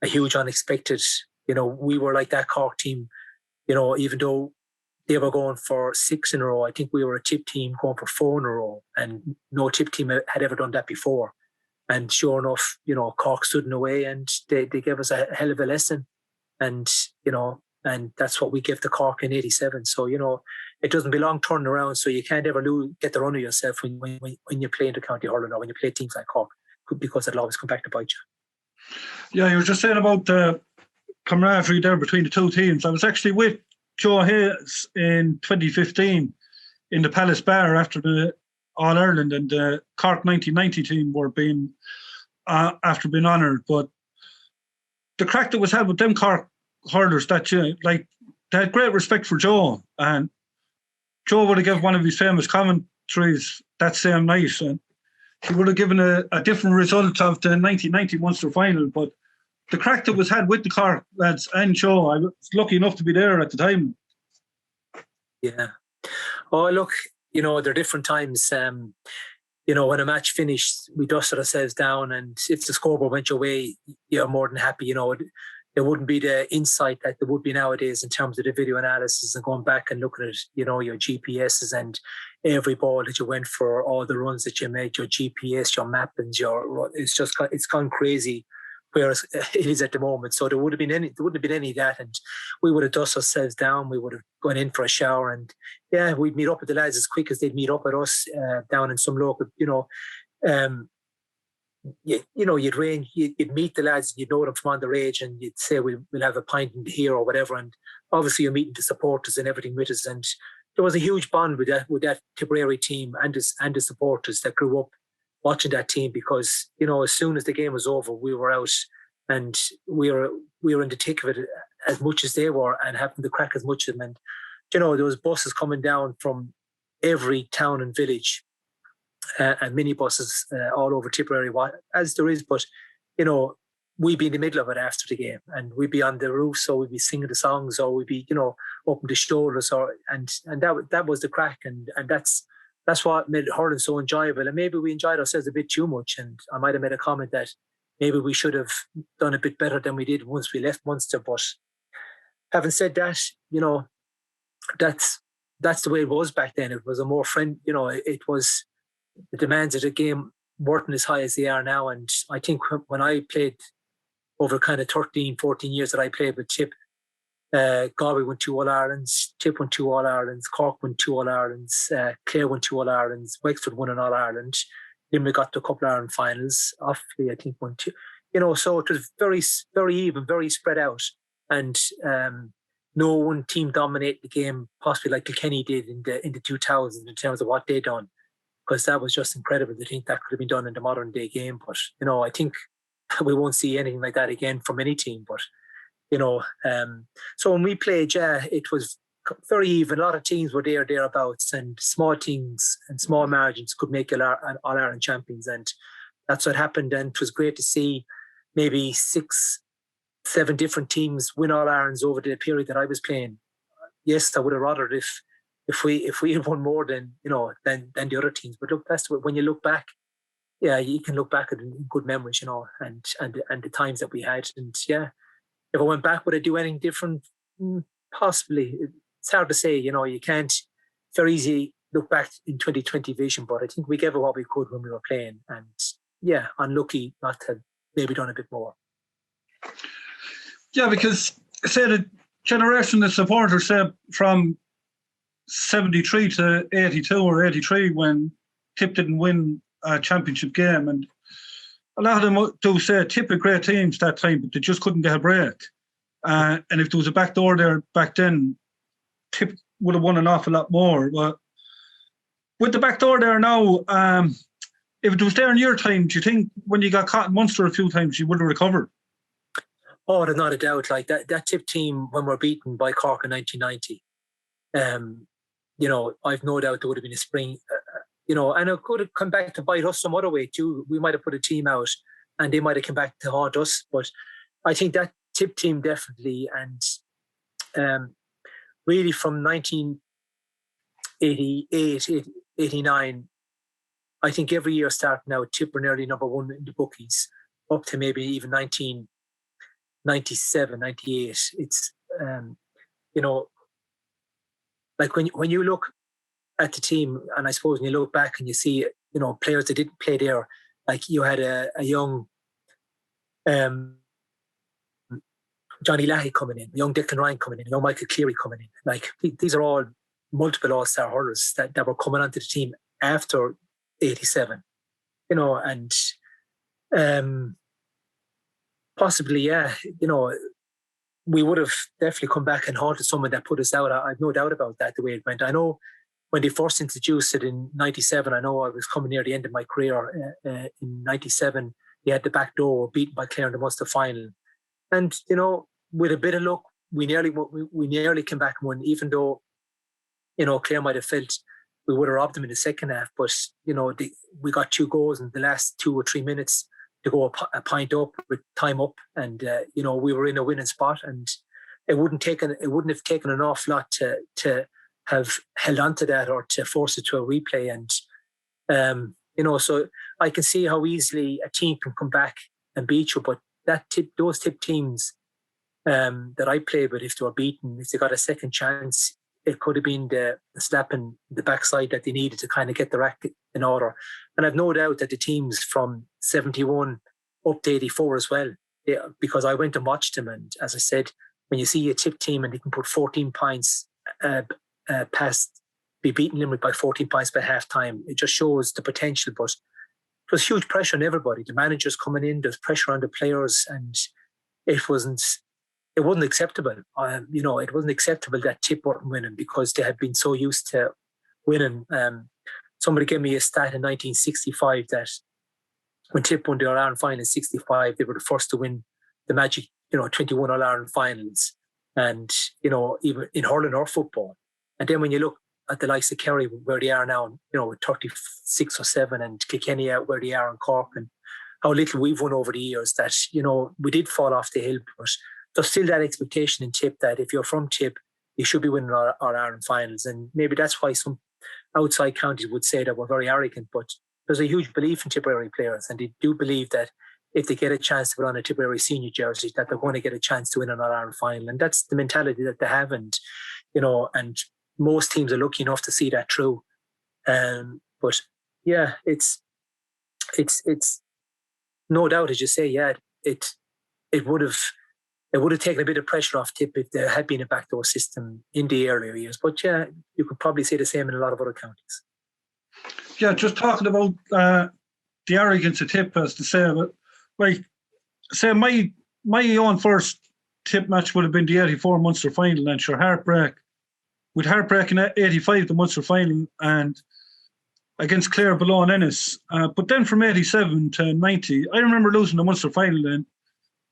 a huge unexpected. We were like that Cork team. Even though they were going for 6 in a row, I think we were a Tip team going for 4 in a row, and no Tip team had ever done that before. And sure enough, Cork stood in the way, and they gave us a hell of a lesson. And and that's what we give to Cork in 87. So, it doesn't belong turning around. So you can't ever get the run of yourself when you play into county hurling or when you play teams like Cork, because it'll always come back to bite you. Yeah, you were just saying about the camaraderie there between the two teams. I was actually with Joe Hayes in 2015 in the Palace Bar after the All-Ireland, and the Cork 1990 team were being after being honoured. But the crack that was had with them Cork hurlers, that they had great respect for Joe, and Joe would have given one of his famous commentaries that same night, and he would have given a different result of the 1990 Munster final. But the crack that was had with the Cork lads and Joe, I was lucky enough to be there at the time. Yeah. Oh, look, there are different times. When a match finished, we dusted ourselves down, and if the scoreboard went your way, you're more than happy. There wouldn't be the insight that there would be nowadays in terms of the video analysis and going back and looking at, your GPSs and every ball that you went for, all the runs that you made, your GPS, your mappings, it's gone crazy, whereas it is at the moment. So there wouldn't have been any of that, and we would have dusted ourselves down. We would have gone in for a shower, and yeah, we'd meet up with the lads as quick as they'd meet up with us down in some local, you'd meet the lads, you'd know them from underage, and you'd say we'll have a pint in here or whatever. And obviously you're meeting the supporters and everything with us. And there was a huge bond with that Tipperary team and the supporters that grew up watching that team, because as soon as the game was over, we were out, and we were in the thick of it as much as they were, and having the crack as much of them. And there was buses coming down from every town and village, and minibuses all over Tipperary, as there is. But we'd be in the middle of it after the game, and we'd be on the roof, so we'd be singing the songs, or we'd be up on the shoulders, and that was the crack, and that's what made hurling so enjoyable. And maybe we enjoyed ourselves a bit too much, and I might have made a comment that maybe we should have done a bit better than we did once we left Munster. But having said that, that's the way it was back then. It was a more it was, the demands of the game weren't as high as they are now. And I think when I played over kind of 13, 14 years that I played with Tip, Galway won 2 All-Irelands, Tip won 2 All-Irelands, Cork won 2 All-Irelands, Clare won 2 All-Irelands, Wexford won an All-Ireland. Then we got to a couple of Ireland finals. Offaly, I think, won 2. So it was very, very even, very spread out. And no one team dominated the game, possibly like Kilkenny did in the 2000s in terms of what they done, because that was just incredible to think that could have been done in the modern day game. But, I think we won't see anything like that again from any team. But, so when we played, it was very even. A lot of teams were thereabouts, and small teams and small margins could make All-Ireland champions. And that's what happened. And it was great to see maybe 6, 7 different teams win All-Irelands over the period that I was playing. Yes, I would have rather if we had won more than the other teams. But look, that's when you look back, you can look back at good memories, and the times that we had. And if I went back, would I do anything different? Possibly. It's hard to say. You can't very easily look back in 2020 vision, but I think we gave it what we could when we were playing. And unlucky not to have maybe done a bit more. Yeah, because say the generation of supporters said from 73 to 82 or 83 when Tip didn't win a championship game, and a lot of them do say Tip had great teams that time, but they just couldn't get a break. And if there was a back door there back then, Tip would have won an awful lot more. But with the back door there now, if it was there in your time, do you think when you got caught in Munster a few times, you would have recovered? Oh, there's not a doubt. Like that Tip team, when we're beaten by Cork in 1990, I've no doubt there would have been a spring, and it could have come back to bite us some other way too. We might have put a team out and they might have come back to haunt us. But I think that Tip team definitely, and really from 1988, 89, I think every year starting now, Tip were nearly number 1 in the bookies, up to maybe even 1997, 98. It's, like when you look at the team, and I suppose when you look back and you see, players that didn't play there, like you had a young Johnny Lahey coming in, a young Declan Ryan coming in, a young Michael Cleary coming in. Like these are all multiple all-star hurlers that were coming onto the team after 87, and possibly, we would have definitely come back and haunted someone that put us out. I've no doubt about that, the way it went. I know when they first introduced it in 97, I know I was coming near the end of my career. In 97, they had the back door, beaten by Clare in the Munster final. And, with a bit of luck, we nearly came back and won, even though, Clare might have felt we would have robbed them in the second half. But, we got 2 goals in the last 2 or 3 minutes to go a pint up with time up. And, we were in a winning spot, and it wouldn't have taken an awful lot to have held on to that or to force it to a replay. And, so I can see how easily a team can come back and beat you. But those Tip teams that I played with, if they were beaten, if they got a second chance, it could have been the slap in the backside that they needed to kind of get their act in order. And I've no doubt that the teams from 71 up to 84 as well, because I went and watched them. And as I said, when you see a Tip team and they can put 14 points past, be beating Limerick by 14 points by half time, it just shows the potential. But it was huge pressure on everybody. The managers coming in, there's pressure on the players, and it wasn't acceptable. It wasn't acceptable that Tip weren't winning because they had been so used to winning. Somebody gave me a stat in 1965 that when Tip won the All-Ireland final in 65, they were the first to win the magic, 21 All-Ireland finals. And, even in hurling or football. And then when you look at the likes of Kerry, where they are now, with 36 or 7, and Kilkenny out where they are in Cork, and how little we've won over the years, that, we did fall off the hill. But there's still that expectation in Tip that if you're from Tip, you should be winning our Ireland finals. And maybe that's why some outside counties would say that we're very arrogant. But there's a huge belief in Tipperary players, and they do believe that if they get a chance to put on a Tipperary senior jersey, that they're going to get a chance to win an All-Ireland final. And that's the mentality that they have. And, and most teams are lucky enough to see that through. But yeah, it's no doubt, as you say, yeah, it would have taken a bit of pressure off Tip if there had been a backdoor system in the earlier years. But yeah, you could probably say the same in a lot of other counties. Yeah, just talking about the arrogance of Tip, as to say, but like, say my own first Tip match would have been the '84 Munster final, and sure, heartbreak in '85, the Munster final, and against Clare below in Ennis. But then from '87 to '90, I remember losing the Munster final in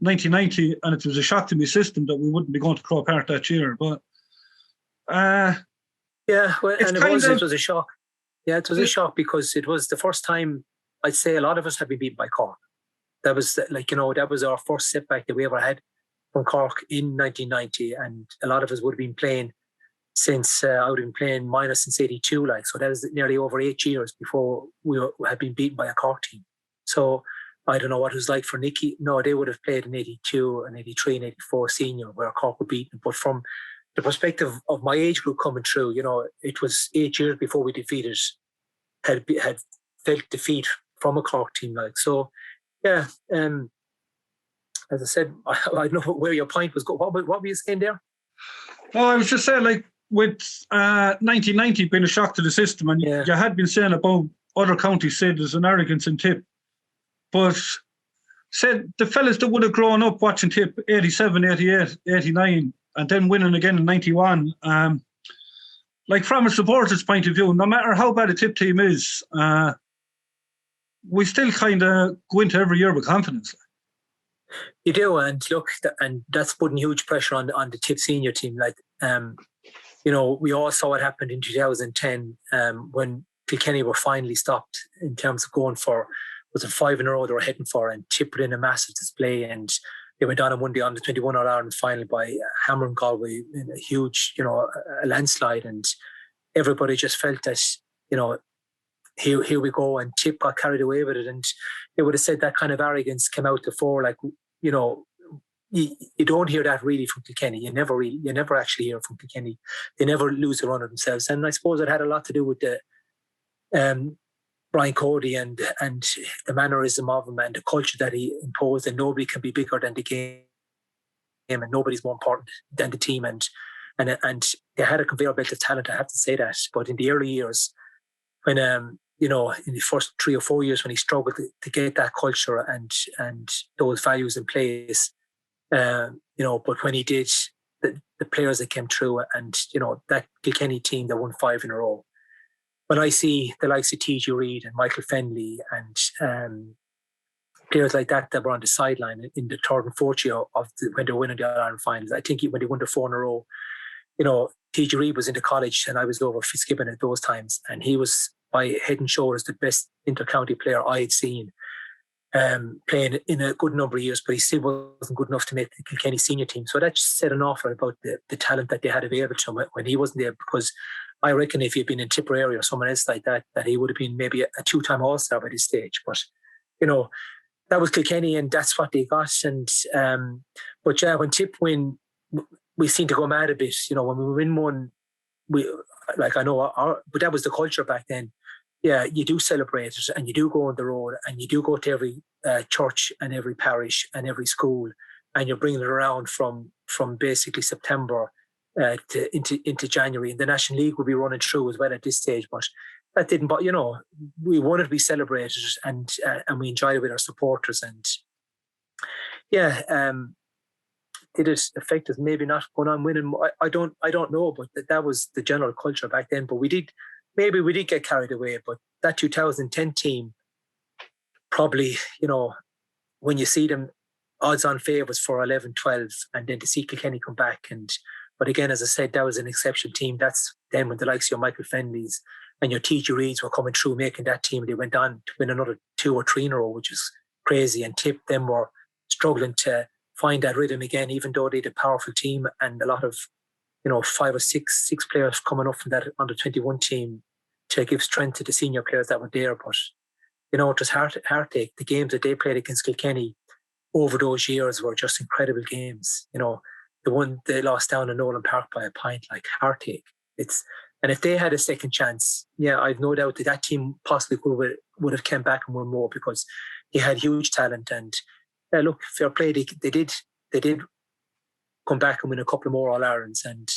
1990, and it was a shock to my system that we wouldn't be going to Croke Park that year. But yeah, well, and it was a shock. Yeah, it was a shock because it was the first time, I'd say, a lot of us had been beaten by Cork. That was that was our first setback that we ever had from Cork in 1990, and a lot of us would have been playing since I would have been playing minor since '82, so that was nearly over 8 years before we had been beaten by a Cork team. So I don't know what it was like for Nicky. No, they would have played in '82 and '83 and '84 senior where Cork were beaten. But from the perspective of my age group coming through, it was 8 years before we had felt defeat from a Cork team. So, yeah. As I said, I know where your point was going. What were you saying there? Oh, I was just saying, with 1990 being a shock to the system, and you had been saying about other counties said there's an arrogance in Tip, but said the fellas that would have grown up watching Tip 87, 88, 89, and then winning again in 91, from a supporter's point of view, no matter how bad a Tip team is, we still kind of go into every year with confidence. You do, and look, and that's putting huge pressure on the Tip senior team. We all saw what happened in 2010 when Kilkenny were finally stopped in terms of going for, was it 5 in a row they were heading for, and Tip put in a massive display, and they went on and won the under 21 All Ireland final by hammering Galway in a huge, a landslide, and everybody just felt that, here we go, and Tip got carried away with it, and they would have said that kind of arrogance came out to fore, you don't hear that really from Kilkenny. You never actually hear from Kilkenny. They never lose a run of themselves, and I suppose it had a lot to do with the Brian Cody and the mannerism of him and the culture that he imposed, and nobody can be bigger than the game, and nobody's more important than the team, and they had a conveyor belt of talent, I have to say that. But in the early years, when in the first 3 or 4 years when he struggled to get that culture and those values in place, but when he did, the players that came through, and that Kilkenny team that won 5 in a row. When I see the likes of T.G. Reid and Michael Fennelly and players like that were on the sideline in the third and fourth year when they were winning the All-Ireland finals, I think when they won the 4 in a row, T.G. Reid was into college and I was over Fitzgibbon at those times, and he was by head and shoulders the best inter-county player I had seen playing in a good number of years, but he still wasn't good enough to make the Kilkenny senior team. So that just said an awful lot about the talent that they had available to him when he wasn't there, because I reckon if he'd been in Tipperary or someone else like that he would have been maybe a 2-time All-Star by this stage. But, that was Kilkenny and that's what they got. And but yeah, when Tip win, we seem to go mad a bit. When we win one, but that was the culture back then. Yeah, you do celebrate it, and you do go on the road, and you do go to every church and every parish and every school, and you're bringing it around from basically September into January. And the National League will be running through as well at this stage, but that didn't. But we wanted to be celebrated, and we enjoyed it with our supporters. And yeah, did it affect us? Maybe not going on winning. I don't know, but that was the general culture back then. But we did get carried away. But that 2010 team, probably, when you see them, odds on favours for 11, 12, and then to see Kilkenny come back. But again, as I said, that was an exceptional team. That's then when the likes of your Michael Fennellys and your T.G. Reids were coming through, making that team. They went on to win another 2 or 3 in a row, which is crazy. And Tip them were struggling to find that rhythm again, even though they had a powerful team and a lot of, 5 or 6 players coming up from that under 21 team to give strength to the senior players that were there. But, it was heartache. The games that they played against Kilkenny over those years were just incredible games. The one they lost down in Nolan Park by a pint, heartache. And if they had a second chance, I've no doubt that team possibly would have come back and won more, because they had huge talent. And look, fair play, they did come back and win a couple of more All-Irelands, and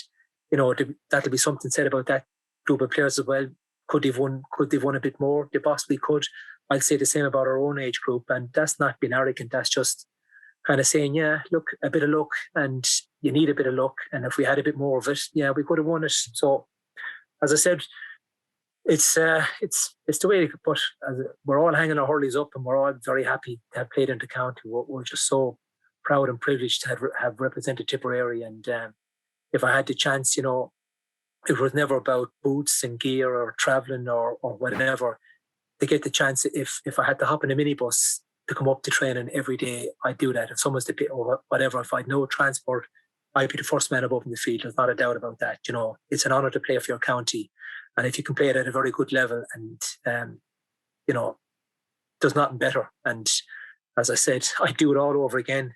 that'll be something said about that group of players as well. Could they've won a bit more? They possibly could. I'll say the same about our own age group, and that's not being arrogant. That's just kind of saying, look, a bit of luck, and you need a bit of luck. And if we had a bit more of it, we could have won it. So, as I said, it's the way. But we're all hanging our hurleys up, and we're all very happy to have played into county. We're just so proud and privileged to have represented Tipperary. And if I had the chance, it was never about boots and gear or travelling or whatever. To get the chance, if I had to hop in a minibus to come up to training every day, I'd do that. If someone's to pay or whatever, if I had no transport, I'd be the first man above in the field. There's not a doubt about that. It's an honour to play for your county, and if you can play it at a very good level, and there's nothing better. And as I said, I'd do it all over again,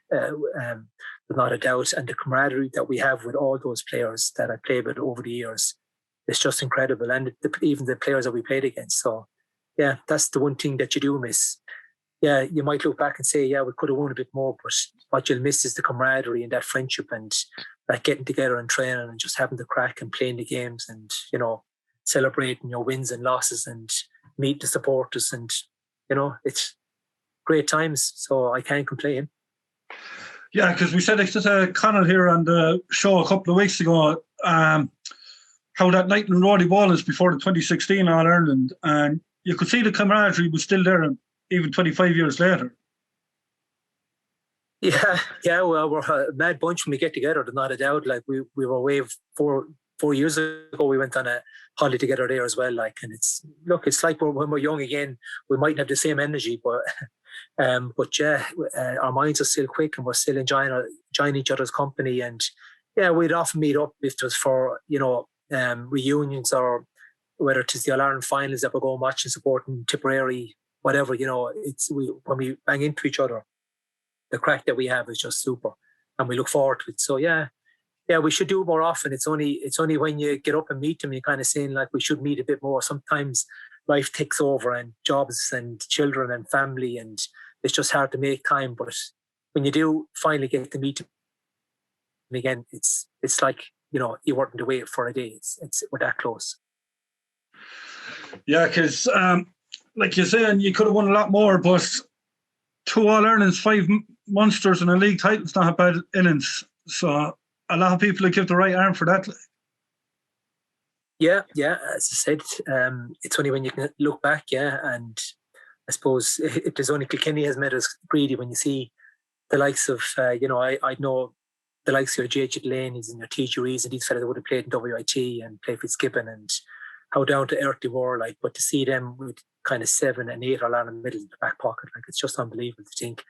without a doubt. And the camaraderie that we have with all those players that I played with over the years, it's just incredible. And even the players that we played against. So, that's the one thing that you do miss. You might look back and say, we could have won a bit more, but what you'll miss is the camaraderie and that friendship and that getting together and training and just having the crack and playing the games and, celebrating your wins and losses and meet the supporters. And, it's great times. So I can't complain. Yeah, because we said it to Conor here on the show a couple of weeks ago, how that night in Roddy Ball is before the 2016 All-Ireland, and you could see the camaraderie was still there even 25 years later. Well, we're a mad bunch when we get together, there's not a doubt. Like we were away 4 years ago, we went on a holiday together there as well. Like, and it's like when we're young again, we mightn't have the same energy, but our minds are still quick and we're still enjoying each other's company. And we'd often meet up if it was for reunions, or whether it is the All-Ireland finals that we're going watching, supporting Tipperary, whatever. When we bang into each other, the crack that we have is just super, and we look forward to it. So we should do it more often. It's only when you get up and meet them, you're kind of saying like we should meet a bit more. Sometimes life takes over and jobs and children and family, and it's just hard to make time. But when you do finally get to meet them again, it's like you weren't away for a day. We're that close. Yeah, because like you're saying, you could have won a lot more, but 2 All-Irelands, 5 Munsters and a league title's not a bad innings. So a lot of people would give the right arm for that. Yeah. As I said, it's only when you can look back, and I suppose it is only Kilkenny has made us greedy when you see the likes of, I know the likes of your J.J. Delaney's and your T.G. Rees and these fellas that would have played in WIT and played Fitzgibbon, and how down to earth they were. Like, but to see them with kind of 7 and 8 All-Ireland medals in the back pocket, like it's just unbelievable to think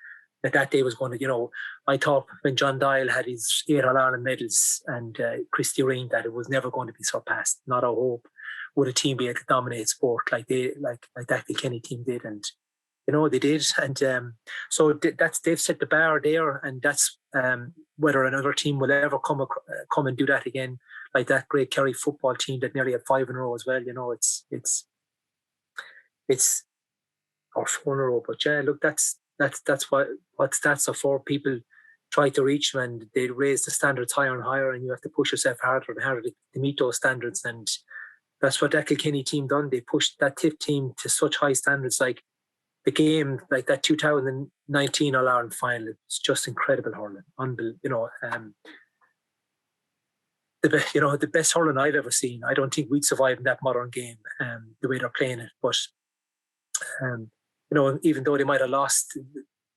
that day was going to, I thought when John Dial had his 8 All-Ireland medals and Christy Reen, that it was never going to be surpassed. Not a hope would a team be able to dominate sport like that Kilkenny team did, and they did. And so they've set the bar there, and that's whether another team will ever come and do that again, like that great Kerry football team that nearly had 5 in a row as well. It's or 4 in a row. But look, that's what stats are for. People try to reach them, and they raise the standards higher and higher, and you have to push yourself harder and harder to meet those standards. And that's what that Kilkenny team done. They pushed that TIP team to such high standards. Like the game, like that 2019 All-Ireland final, it's just incredible hurling. Unbelievable. The best hurling I've ever seen. I don't think we'd survive in that modern game, the way they're playing it. But even though they might have lost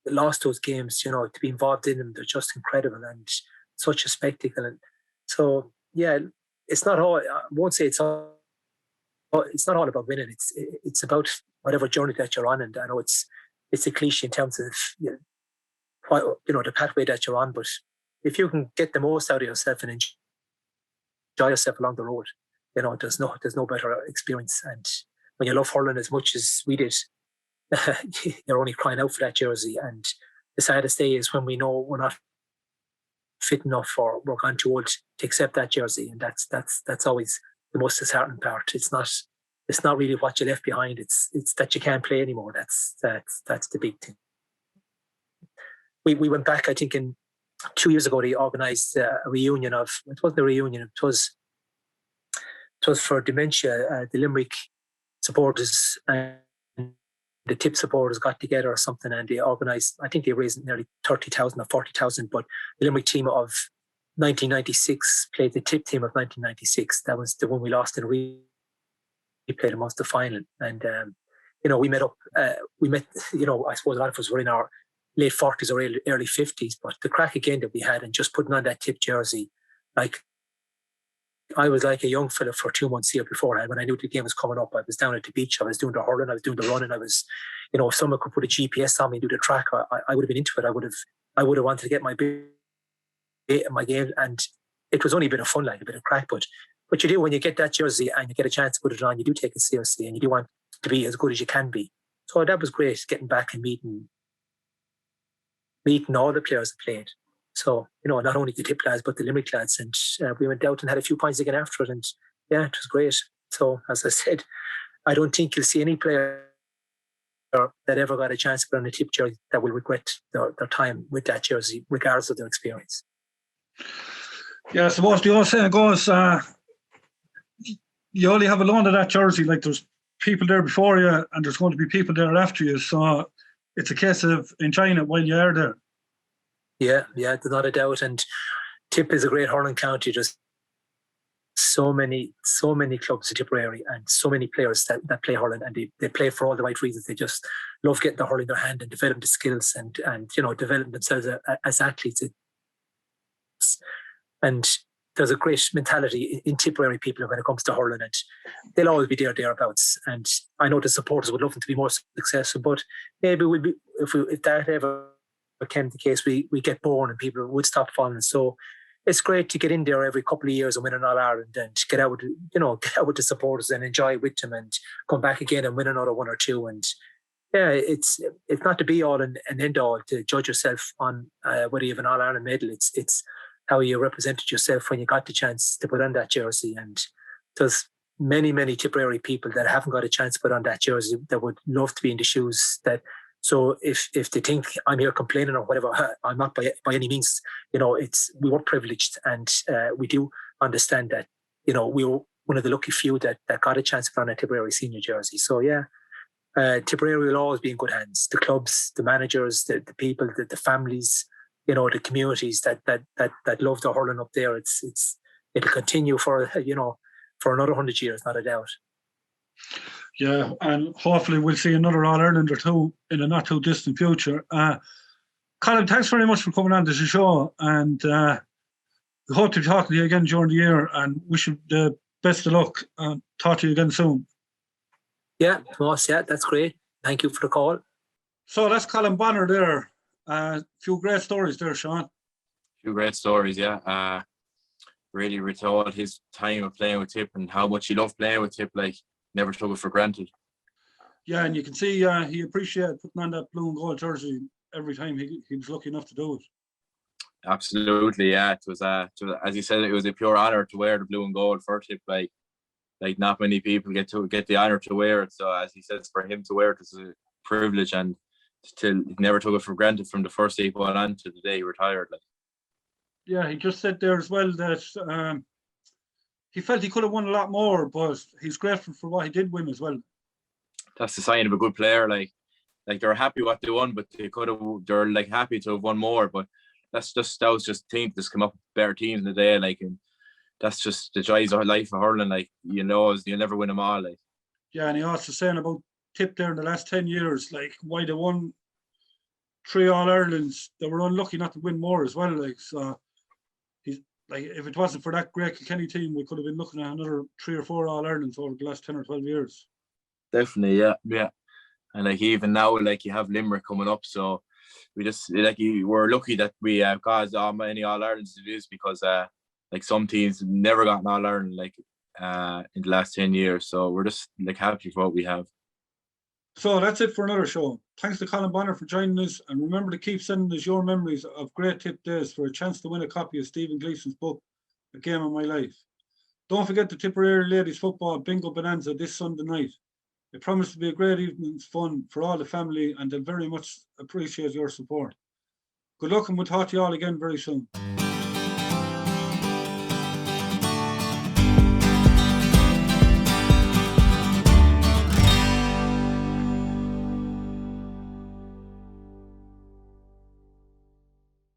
those games, to be involved in them, they're just incredible and such a spectacle. And so, it's not all. I won't say it's not all about winning. It's about whatever journey that you're on. And I know it's a cliche in terms of the pathway that you're on, but if you can get the most out of yourself and enjoy yourself along the road, there's no better experience. And when you love hurling as much as we did, you're only crying out for that jersey. And the saddest day is when we know we're not fit enough or we're gone too old to accept that jersey. And that's always the most disheartening part. It's not really what you left behind. It's that you can't play anymore. That's the big thing. We went back, I think, in 2 years ago. They organised a reunion of. It wasn't a reunion. It was for dementia. The Limerick supporters and the Tip supporters got together or something, and they organised. I think they raised nearly 30,000 or 40,000. But the Limerick team of 1996 played the Tip team of 1996. That was the one we lost in. We played them the final, and we met up. I suppose a lot of us were in our late 40s or early 50s, but the crack again that we had, and just putting on that Tip jersey, like I was like a young fella for 2 months here beforehand. When I knew the game was coming up, I was down at the beach, I was doing the hurling, I was doing the running, I was, if someone could put a GPS on me and do the track, I would have been into it. I would have wanted to get my game, and it was only a bit of fun, like a bit of crack, but you do, when you get that jersey and you get a chance to put it on, you do take it seriously, and you do want to be as good as you can be. So that was great, getting back and meeting all the players that played. So, not only the Tip lads, but the Limerick lads. And we went out and had a few pints again after it. And yeah, it was great. So, as I said, I don't think you'll see any player that ever got a chance to put on a Tip jersey that will regret their time with that jersey, regardless of their experience. Yeah, I suppose the old saying goes, you only have a loan of that jersey. Like, there's people there before you and there's going to be people there after you. So it's a case of enjoying it while you are there. Yeah, there's not a doubt. And Tip is a great hurling county. There's so many clubs in Tipperary and so many players that play hurling, and they play for all the right reasons. They just love getting the hurling in their hand and developing the skills and developing themselves as athletes. And there's a great mentality in Tipperary people when it comes to hurling, and they'll always be thereabouts. And I know the supporters would love them to be more successful, but maybe if that ever became the case, we get bored and people would stop following. So it's great to get in there every couple of years and win an All-Ireland and get out with the supporters and enjoy with them and come back again and win another one or two. And yeah, it's not to be all and end all to judge yourself on whether you have an All-Ireland medal. It's how you represented yourself when you got the chance to put on that jersey. And there's many, many Tipperary people that haven't got a chance to put on that jersey that would love to be in the shoes that. So if they think I'm here complaining or whatever, I'm not by any means. We were privileged, and we do understand that. We were one of the lucky few that got a chance to put on a Tipperary senior jersey. So yeah, Tipperary will always be in good hands. The clubs, the managers, the people, the families, the communities that love the hurling up there. It'll continue for another 100 years, not a doubt. Yeah, and hopefully we'll see another All-Ireland or two in a not too distant future. Colm, thanks very much for coming on to the show, and we hope to be talking to you again during the year, and wish you the best of luck, and talk to you again soon. Yeah, Ross, that's great. Thank you for the call. So that's Colm Bonner there. A few great stories there, Sean. Few great stories, yeah. Really retold his time of playing with Tip and how much he loved playing with Tip, like never took it for granted. Yeah, and you can see he appreciated putting on that blue and gold jersey every time he was lucky enough to do it. Absolutely, yeah. It was as you said, it was a pure honour to wear the blue and gold for Tip. Like not many people get the honour to wear it. So as he says, for him to wear it is a privilege, and still he never took it for granted from the first day he put on to the day he retired. Yeah, he just said there as well that he felt he could have won a lot more, but he's grateful for what he did win as well. That's the sign of a good player. Like they're happy what they won, but they're like happy to have won more. But that was just team just come up with better teams in the day. And that's just the joys of life of hurling. You'll never win them all. Yeah, and he also saying about Tip there in the last 10 years, why they won 3 All-Irelands, they were unlucky not to win more as well. So he's if it wasn't for that great Kilkenny team, we could have been looking at another 3 or 4 All-Irelands over the last 10 or 12 years. Definitely, yeah. And even now, you have Limerick coming up, so we just we're lucky that we have got as many All-Irelands it is, because some teams never got an All-Ireland in the last 10 years. So we're just happy for what we have. So that's it for another show. Thanks to Colm Bonner for joining us, and remember to keep sending us your memories of great Tip days for a chance to win a copy of Stephen Gleeson's book, A Game of My Life. Don't forget the Tipperary Ladies Football Bingo Bonanza this Sunday night. It promises to be a great evening's fun for all the family, and they'll very much appreciate your support. Good luck, and we'll talk to you all again very soon.